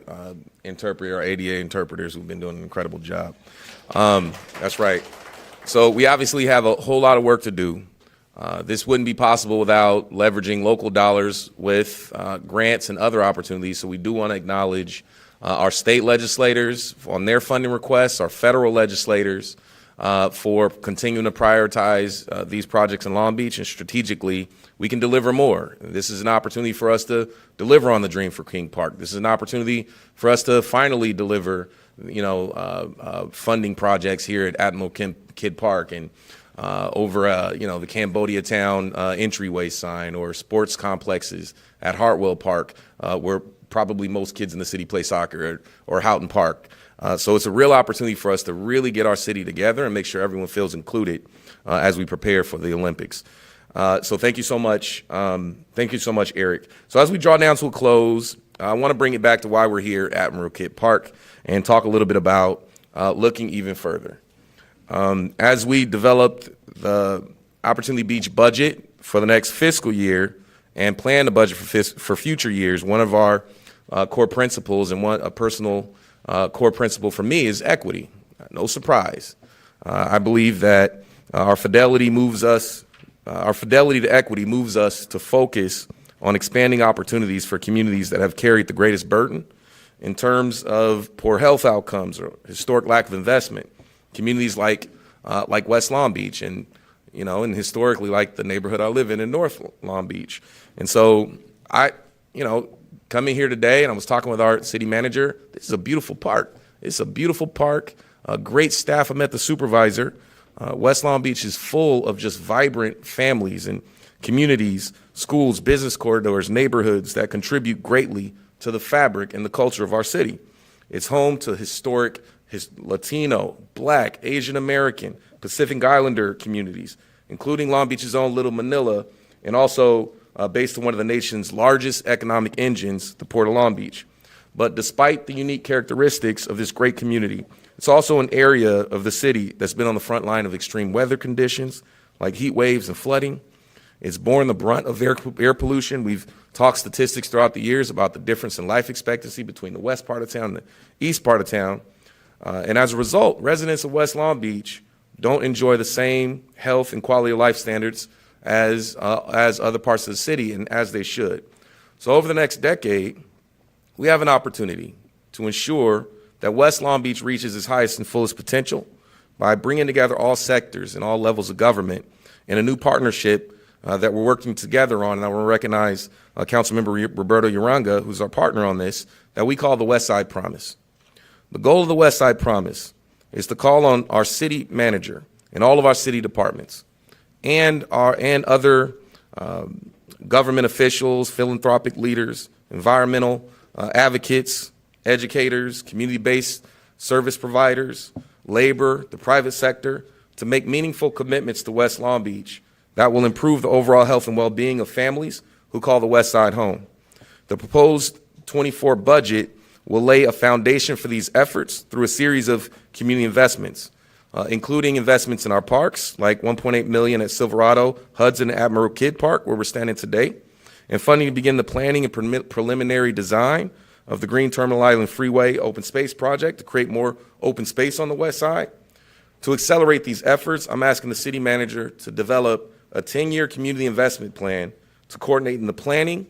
interpreter, our ADA interpreters who've been doing an incredible job. That's right. So we obviously have a whole lot of work to do. This wouldn't be possible without leveraging local dollars with grants and other opportunities. So we do want to acknowledge our state legislators on their funding requests, our federal legislators for continuing to prioritize these projects in Long Beach, and strategically we can deliver more. This is an opportunity for us to deliver on the dream for King Park. This is an opportunity for us to finally deliver funding projects here at Admiral Kidd Park and over the Cambodia Town entryway sign, or sports complexes at Hartwell Park, where probably most kids in the city play soccer, or Houghton Park. So it's a real opportunity for us to really get our city together and make sure everyone feels included as we prepare for the Olympics. So thank you so much. Thank you so much, Eric. So as we draw down to a close, I want to bring it back to why we're here at Admiral Kidd Park and talk a little bit about looking even further. As we developed the Opportunity Beach budget for the next fiscal year and plan the budget for future years, one of our core principles and a personal core principle for me is equity. No surprise. I believe that our fidelity to equity moves us to focus on expanding opportunities for communities that have carried the greatest burden in terms of poor health outcomes or historic lack of investment. Communities like West Long Beach and historically like the neighborhood I live in North Long Beach. And so coming here today, and I was talking with our city manager, this is a beautiful park. It's a beautiful park, great staff. I met the supervisor. West Long Beach is full of just vibrant families and communities, schools, business corridors, neighborhoods that contribute greatly to the fabric and the culture of our city. It's home to historic Latino, Black, Asian American, Pacific Islander communities, including Long Beach's own Little Manila, and also based on one of the nation's largest economic engines, the Port of Long Beach. But despite the unique characteristics of this great community, it's also an area of the city that's been on the front line of extreme weather conditions like heat waves and flooding. It's borne the brunt of air pollution. We've talked statistics throughout the years about the difference in life expectancy between the west part of town and the east part of town. And as a result, residents of West Long Beach don't enjoy the same health and quality of life standards as other parts of the city, and as they should. So over the next decade, we have an opportunity to ensure that West Long Beach reaches its highest and fullest potential by bringing together all sectors and all levels of government in a new partnership that we're working together on. And I want to recognize Councilmember Roberto Uranga, who's our partner on this, that we call the West Side Promise. The goal of the West Side Promise is to call on our city manager and all of our city departments and other government officials, philanthropic leaders, environmental advocates, educators, community-based service providers, labor, the private sector, to make meaningful commitments to West Long Beach that will improve the overall health and well-being of families who call the West Side home. The proposed 24 budget will lay a foundation for these efforts through a series of community investments, including investments in our parks, like $1.8 million at Silverado, Hudson, and Admiral Kidd Park, where we're standing today, and funding to begin the planning and preliminary design of the Green Terminal Island Freeway Open Space Project to create more open space on the west side. To accelerate these efforts, I'm asking the city manager to develop a 10-year community investment plan to coordinate in the planning,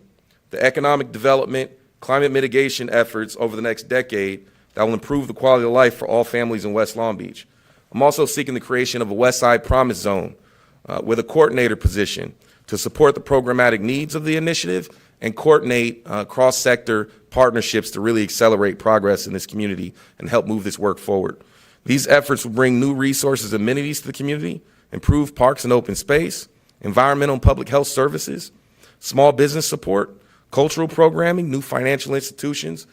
the economic development, climate mitigation efforts over the next decade that will improve the quality of life for all families in West Long Beach. I'm also seeking the creation of a West Side Promise Zone with a coordinator position to support the programmatic needs of the initiative and coordinate cross-sector partnerships to really accelerate progress in this community and help move this work forward. These efforts will bring new resources and amenities to the community, improve parks and open space, environmental and public health services, small business support, cultural programming, new financial institutions,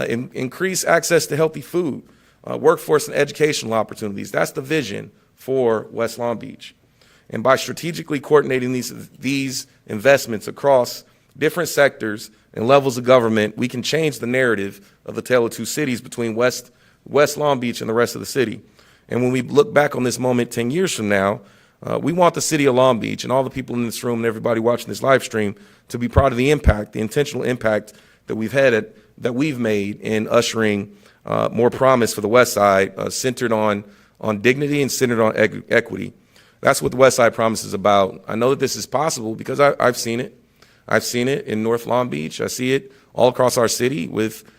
increase access to healthy food, workforce and educational opportunities. That's the vision for West Long Beach. And by strategically coordinating these investments across different sectors and levels of government, we can change the narrative of the tale of two cities between West Long Beach and the rest of the city. And when we look back on this moment 10 years from now, we want the city of Long Beach and all the people in this room and everybody watching this live stream to be proud of the impact, the intentional impact that we've made in ushering more promise for the West Side, centered on dignity and centered on equity. That's what the West Side Promise is about. I know that this is possible because I've seen it. I've seen it in North Long Beach. I see it all across our city with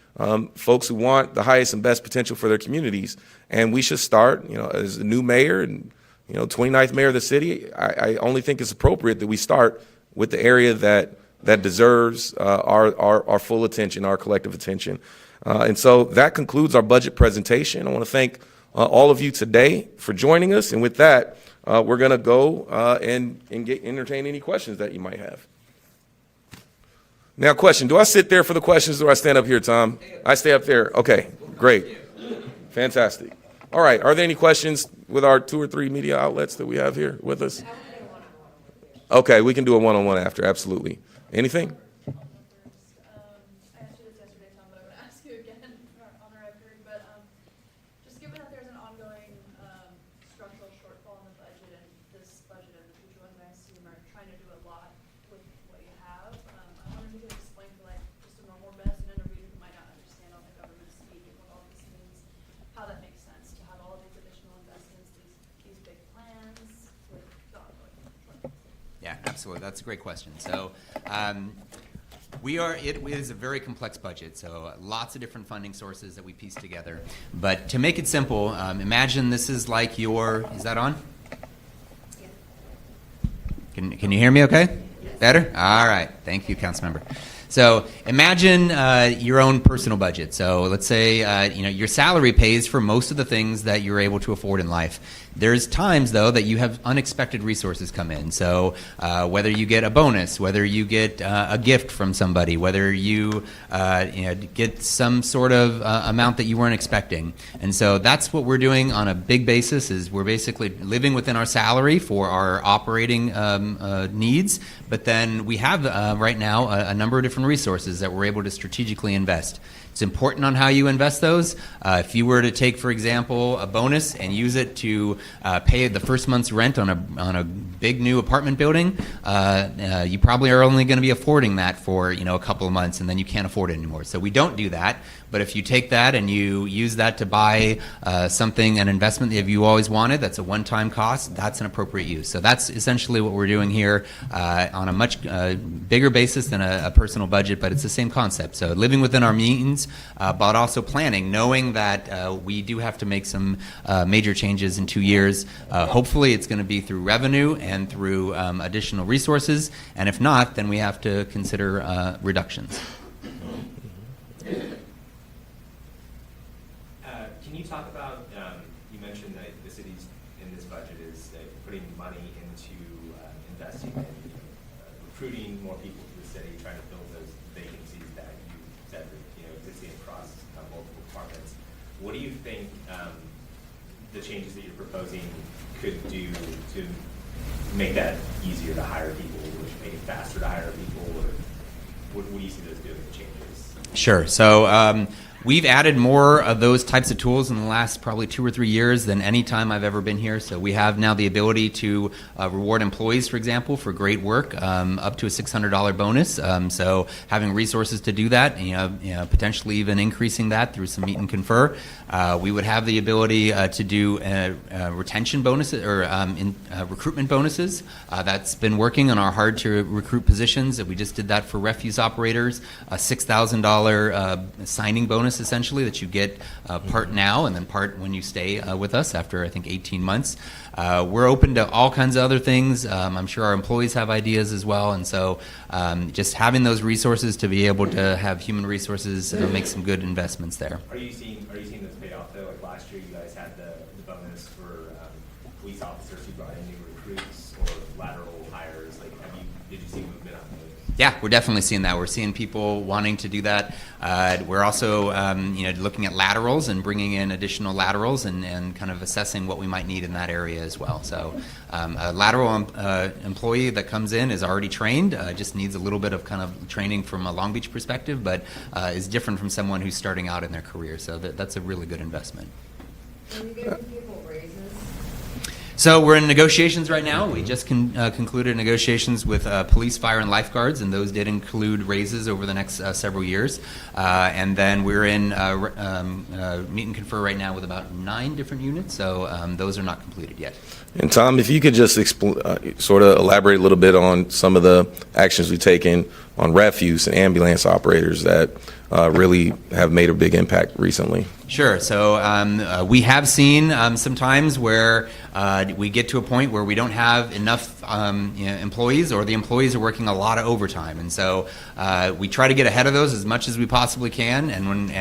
folks who want the highest and best potential for their communities. And we should start, as the new mayor and 29th mayor of the city, I only think it's appropriate that we start with the area that deserves our full attention, our collective attention. And so that concludes our budget presentation. I want to thank all of you today for joining us. And with that, we're going to go and entertain any questions that you might have. Now, question, do I sit there for the questions or do I stand up here, Tom? I stay up there. Okay, great. Fantastic. All right, are there any questions with our 2 or 3 media outlets that we have here with us? Okay, we can do a one-on-one after, absolutely. Anything? I asked you this yesterday, Tom, but I'm going to ask you again on the record. But just given that there's an ongoing structural shortfall in the budget, and this budget and the future ones I assume are trying to do a lot with what you have, I wonder if you could explain to just a normal resident or reader who might not understand all the government speak and what all this means, how that makes sense to have all of these additional investments, these big plans with the ongoing shortfall. Yeah, absolutely. That's a great question. So it is a very complex budget, so lots of different funding sources that we piece together. But to make it simple, imagine this is like is that on? Can you hear me okay? Yes. Better? All right. Thank you, Councilmember. So imagine your own personal budget. So let's say your salary pays for most of the things that you're able to afford in life. There's times, though, that you have unexpected resources come in. So whether you get a bonus, whether you get a gift from somebody, whether you get some sort of amount that you weren't expecting. And so that's what we're doing on a big basis is we're basically living within our salary for our operating needs. But then we have right now a number of different resources that we're able to strategically invest. It's important on how you invest those. If you were to take, for example, a bonus and use it to pay the first month's rent on a big new apartment building, you probably are only going to be affording that for a couple of months, and then you can't afford it anymore. So we don't do that. But if you take that and you use that to buy something, an investment that you always wanted, that's a one-time cost, that's an appropriate use. So that's essentially what we're doing here on a much bigger basis than a personal budget, but it's the same concept. So living within our means, but also planning, knowing that we do have to make some major changes in 2 years. Hopefully it's going to be through revenue and through additional resources, and if not, then we have to consider reductions. Can you talk about, you mentioned that the city's in this budget is putting money into investing in recruiting more people to the city, trying to fill those vacancies that you said existing across multiple departments. What do you think the changes that you're proposing could do to make that easier to hire people, or make it faster to hire people, or what do you see those doing, the changes? Sure. So we've added more of those types of tools in the last probably 2 or 3 years than any time I've ever been here. So we have now the ability to reward employees, for example, for great work, up to a $600 bonus. So having resources to do that, potentially even increasing that through some meet and confer. We would have the ability to do retention bonuses or recruitment bonuses. That's been working on our hard to recruit positions. We just did that for refuse operators, a $6,000 signing bonus essentially that you get part now and then part when you stay with us after I think 18 months. We're open to all kinds of other things. I'm sure our employees have ideas as well, and so just having those resources to be able to have human resources make some good investments there. Are you seeing this pay off though? Like last year, you guys had the bonus for police officers who brought in new recruits or lateral hires. Like, did you see movement on those? Yeah, we're definitely seeing that. We're seeing people wanting to do that. We're also, looking at laterals and bringing in additional laterals and kind of assessing what we might need in that area as well. So a lateral employee that comes in is already trained, just needs a little bit of kind of training from a Long Beach perspective, but is different from someone who's starting out in their career. So that's a really good investment. Are you giving people raises? So we're in negotiations right now. We just concluded negotiations with police, fire, and lifeguards, and those did include raises over the next several years. And then we're in meet and confer right now with about 9 different units, so those are not completed yet. And Tom, if you could just sort of elaborate a little bit on some of the actions we've taken on refuse and ambulance operators that really have made a big impact recently. Sure. So we have seen some times where we get to a point where we don't have enough employees, or the employees are working a lot of overtime, and so we try to get ahead of those as much as we possibly can. And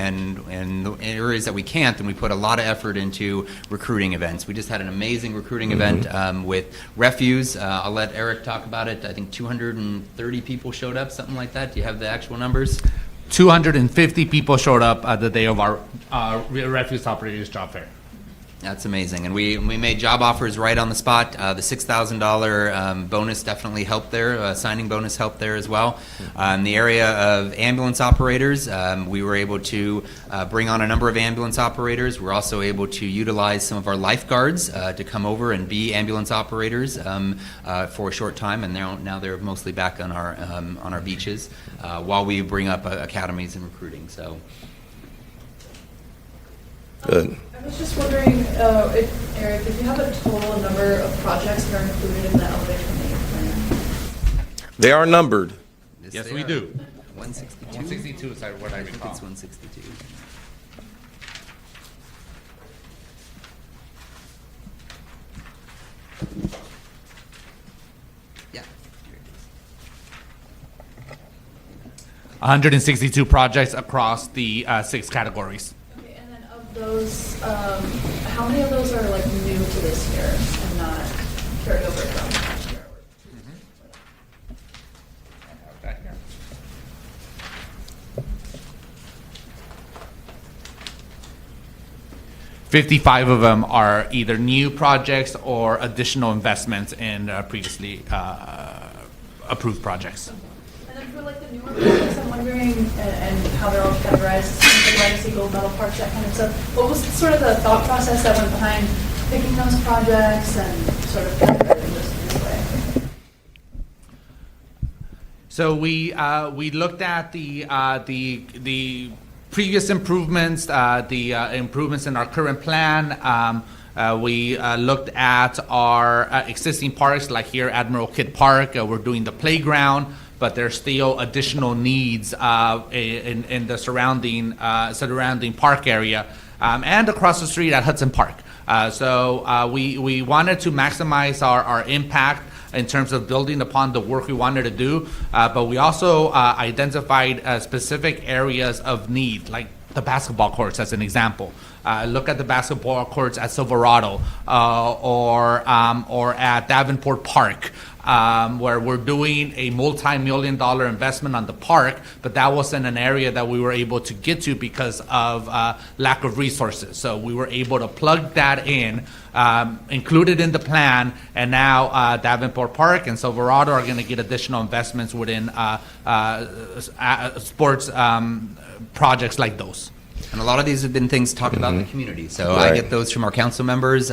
in the areas that we can't, then we put a lot of effort into recruiting events. We just had an amazing recruiting event with refuse. I'll let Eric talk about it. I think 230 people showed up, something like that. Do you have the actual numbers? 250 people showed up at the day of our refuse operators job fair. That's amazing. And we made job offers right on the spot. The $6,000 bonus definitely helped there. Signing bonus helped there as well. In the area of ambulance operators, we were able to bring on a number of ambulance operators. We're also able to utilize some of our lifeguards to come over and be ambulance operators for a short time. And now they're mostly back on our beaches while we bring up academies and recruiting. So. Good. I was just wondering, Eric, if you have a total number of projects that are included in the elevation maintenance plan? They are numbered. Yes, we do. 162? 162 is what I I think recall. it's 162. Yeah. Here it is. 162 projects across the 6 categories. Okay, and then of those, how many of those are like new to this year and not carried over from last year? I have that here. 55 of them are either new projects or additional investments in previously approved projects. And then for like the newer projects, I'm wondering, and how they're all categorized, like legacy, gold medal parks, that kind of stuff. What was sort of the thought process that went behind picking those projects and sort of categorizing this way? So we looked at the previous improvements, the improvements in our current plan. We looked at our existing parks, like here Admiral Kidd Park. We're doing the playground, but there's still additional needs in the surrounding park area and across the street at Hudson Park. So we wanted to maximize our impact in terms of building upon the work we wanted to do, but we also identified specific areas of need, like the basketball courts as an example. Look at the basketball courts at Silverado or at Davenport Park, where we're doing a multi-million-dollar investment on the park, but that wasn't an area that we were able to get to because of lack of resources. So we were able to plug that in, include it in the plan, and now Davenport Park and Silverado are going to get additional investments within sports projects like those. And a lot of these have been things talked about in the community. So Right. I get those from our council members.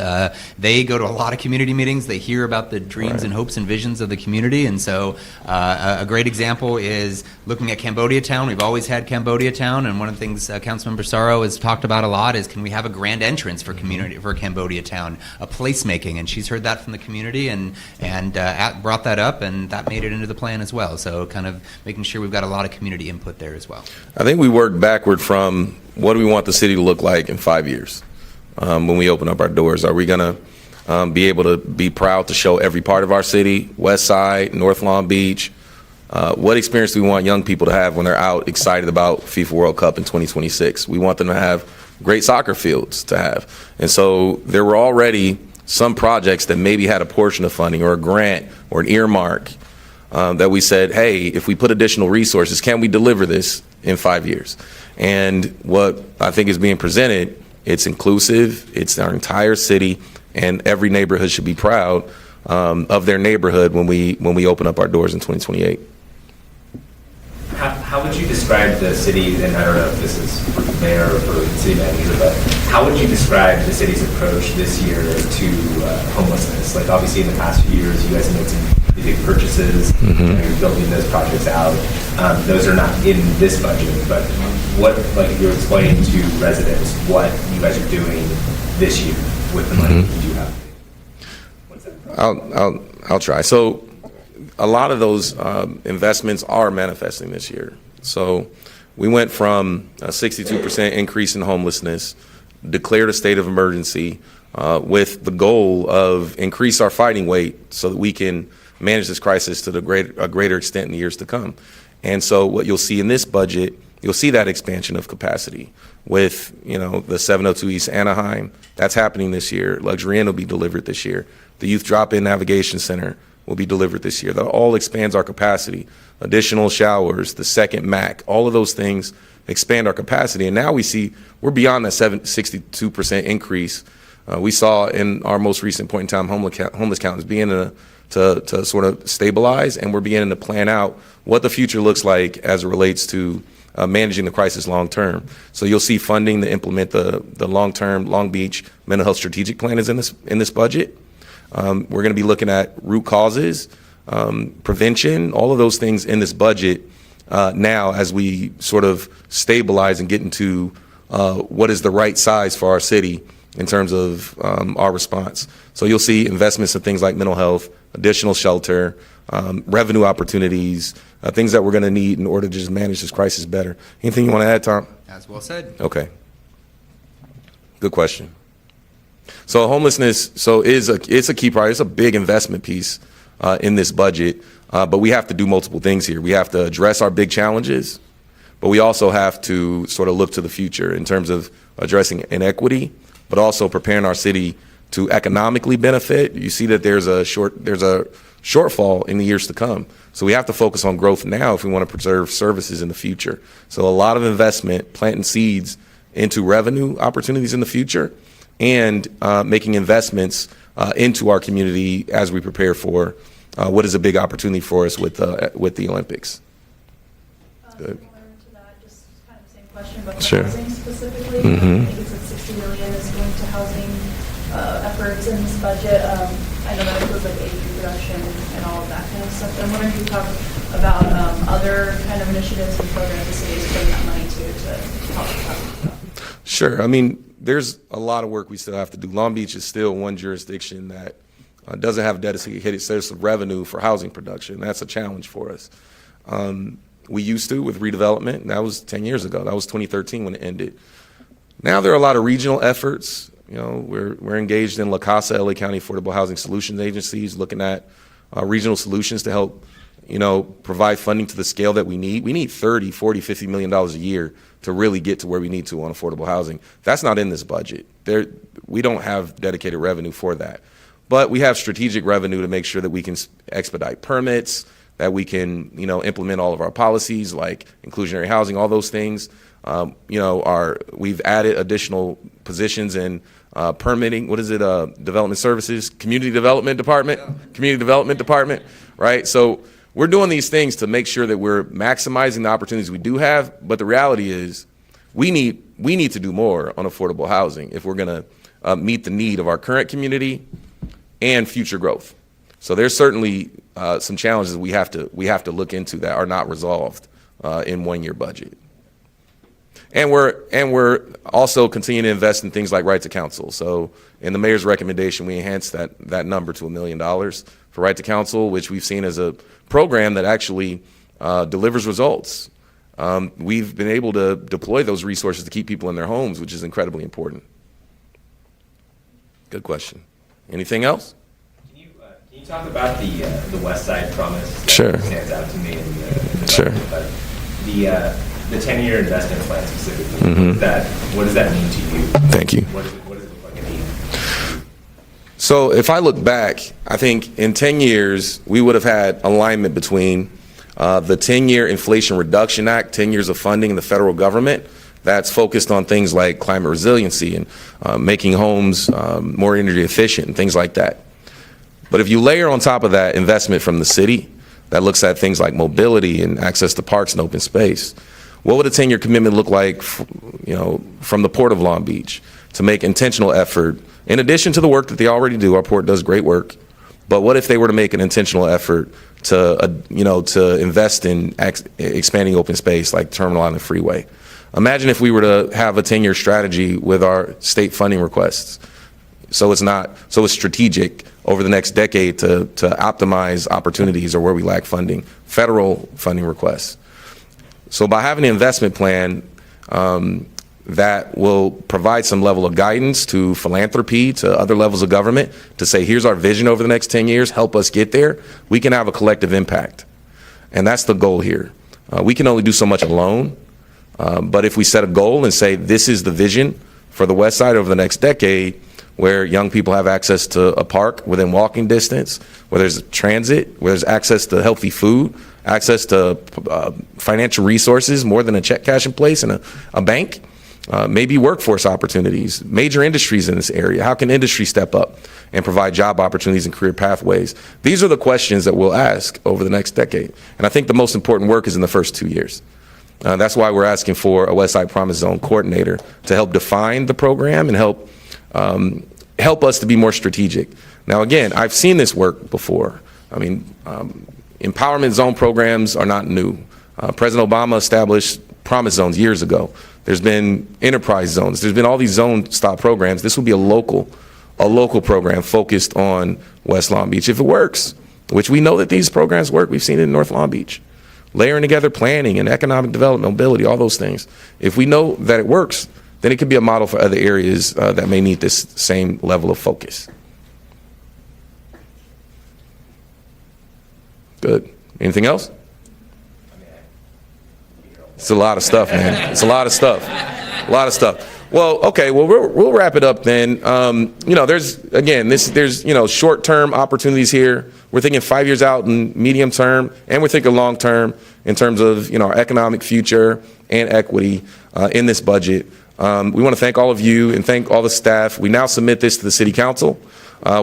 They go to a lot of community meetings. They hear about the dreams and hopes and visions of the community. And so a great example is looking at Cambodia Town. We've always had Cambodia Town. And one of the things Councilmember Sorrow has talked about a lot is, can we have a grand entrance for Cambodia Town, a placemaking? And she's heard that from the community and brought that up, and that made it into the plan as well. So kind of making sure we've got a lot of community input there as well. I think we worked backward from what do we want the city to look like in 5 years when we open up our doors. Are we going to be able to be proud to show every part of our city, West Side, North Long Beach? What experience do we want young people to have when they're out excited about FIFA World Cup in 2026? We want them to have great soccer fields to have. And so there were already some projects that maybe had a portion of funding or a grant or an earmark that we said, hey, if we put additional resources, can we deliver this in 5 years? And what I think is being presented, it's inclusive, it's our entire city, and every neighborhood should be proud of their neighborhood when we open up our doors in 2028. How would you describe the city, and I don't know if this is for the mayor or for the city manager, but how would you describe the city's approach this year to homelessness? Like, obviously in the past few years, you guys have made some big purchases, you're building those projects out. Those are not in this budget, but what, like, you're explaining to residents what you guys are doing this year with the money you do have. What's that? I'll try. So a lot of those investments are manifesting this year. So we went from a 62% increase in homelessness, declared a state of emergency with the goal of increase our fighting weight so that we can manage this crisis to a greater extent in the years to come. And so what you'll see in this budget, you'll see that expansion of capacity with, the 702 East Anaheim. That's happening this year. Luxury Inn will be delivered this year. The Youth Drop-In Navigation Center will be delivered this year. That all expands our capacity. Additional showers, the second MAC, all of those things expand our capacity. And now we see we're beyond that 62% increase. We saw in our most recent point in time homeless count is beginning to sort of stabilize, and we're beginning to plan out what the future looks like as it relates to managing the crisis long term. So you'll see funding to implement the long term Long Beach mental health strategic plan is in this budget. We're going to be looking at root causes, prevention, all of those things in this budget now as we sort of stabilize and get into what is the right size for our city in terms of our response. So you'll see investments in things like mental health, additional shelter, revenue opportunities, things that we're going to need in order to just manage this crisis better. Anything you want to add, Tom? As well said. Okay. Good question. So homelessness, it's a key priority. It's a big investment piece in this budget, but we have to do multiple things here. We have to address our big challenges, but we also have to sort of look to the future in terms of addressing inequity, but also preparing our city to economically benefit. You see that there's a shortfall in the years to come. So we have to focus on growth now if we want to preserve services in the future. So a lot of investment, planting seeds into revenue opportunities in the future, and making investments into our community as we prepare for what is a big opportunity for us with the Olympics. Good. Similar to that, just kind of the same question, but Sure. housing specifically. Mhm. I think it's at 60 million is going to housing efforts in this budget. I know that includes like age reproduction and all of that kind of stuff. I'm wondering if you talk about other kind of initiatives and programs the city is putting that money to help with that. Sure. I mean, there's a lot of work we still have to do. Long Beach is still one jurisdiction that doesn't have dedicated source of revenue for housing production. That's a challenge for us. We used to with redevelopment, and that was 10 years ago. That was 2013 when it ended. Now there are a lot of regional efforts. You know, we're engaged in La Casa, LA County Affordable Housing Solutions Agencies, looking at regional solutions to help, you know, provide funding to the scale that we need. We need $30, $40, $50 million a year to really get to where we need to on affordable housing. That's not in this budget. We don't have dedicated revenue for that. But we have strategic revenue to make sure that we can expedite permits, that we can, you know, implement all of our policies like inclusionary housing, all those things. You know, we've added additional positions in permitting. What is it? Development services, community development department, right? So we're doing these things to make sure that we're maximizing the opportunities we do have. But the reality is, we need to do more on affordable housing if we're going to meet the need of our current community and future growth. So there's certainly some challenges we have to look into that are not resolved in 1 year budget. And we're also continuing to invest in things like right to counsel. So in the mayor's recommendation, we enhanced that number to $1 million for right to counsel, which we've seen as a program that actually delivers results. We've been able to deploy those resources to keep people in their homes, which is incredibly important. Good question. Anything else? Can you talk about the West Side Promise? Sure. That stands out to me in the Sure. budget, but the 10-year investment plan specifically. What does that mean to you? Thank you. What does it look like in you? So if I look back, I think in 10 years, we would have had alignment between the 10-year Inflation Reduction Act, 10 years of funding in the federal government that's focused on things like climate resiliency and making homes more energy efficient and things like that. But if you layer on top of that investment from the city that looks at things like mobility and access to parks and open space, what would a 10-year commitment look like, you know, from the Port of Long Beach to make intentional effort, in addition to the work that they already do? Our port does great work. But what if they were to make an intentional effort to, you know, to invest in expanding open space like Terminal Island Freeway? Imagine if we were to have a 10-year strategy with our state funding requests. So it's strategic over the next decade to optimize opportunities or where we lack funding, federal funding requests. So by having an investment plan that will provide some level of guidance to philanthropy, to other levels of government, to say, here's our vision over the next 10 years, help us get there, we can have a collective impact. And that's the goal here. We can only do so much alone, but if we set a goal and say, this is the vision for the West Side over the next decade, where young people have access to a park within walking distance, where there's transit, where there's access to healthy food, access to financial resources, more than a check cash in place and a bank, maybe workforce opportunities, major industries in this area. How can industry step up and provide job opportunities and career pathways? These are the questions that we'll ask over the next decade. And I think the most important work is in the first 2 years. That's why we're asking for a West Side Promise Zone coordinator to help define the program and help us to be more strategic. Now, again, I've seen this work before. I mean, empowerment zone programs are not new. President Obama established Promise Zones years ago. There's been enterprise zones. There's been all these zone stop programs. This will be a local program focused on West Long Beach. If it works, which we know that these programs work, we've seen it in North Long Beach. Layering together planning and economic development, mobility, all those things. If we know that it works, then it could be a model for other areas that may need this same level of focus. Good. Anything else? It's a lot of stuff, man. It's a lot of stuff. A lot of stuff. Well, okay. Well, we'll wrap it up then. You know, there's you know, short-term opportunities here. We're thinking 5 years out in medium term, and we're thinking long term in terms of, you know, our economic future and equity in this budget. We want to thank all of you and thank all the staff. We now submit this to the City Council.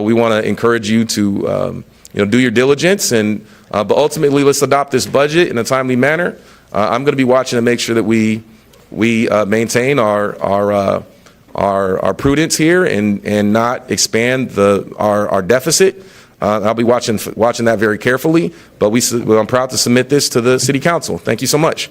We want to encourage you to, you know, do your diligence, and but ultimately, let's adopt this budget in a timely manner. I'm going to be watching to make sure that we maintain our prudence here and not expand our deficit. I'll be watching that very carefully, but I'm proud to submit this to the City Council. Thank you so much.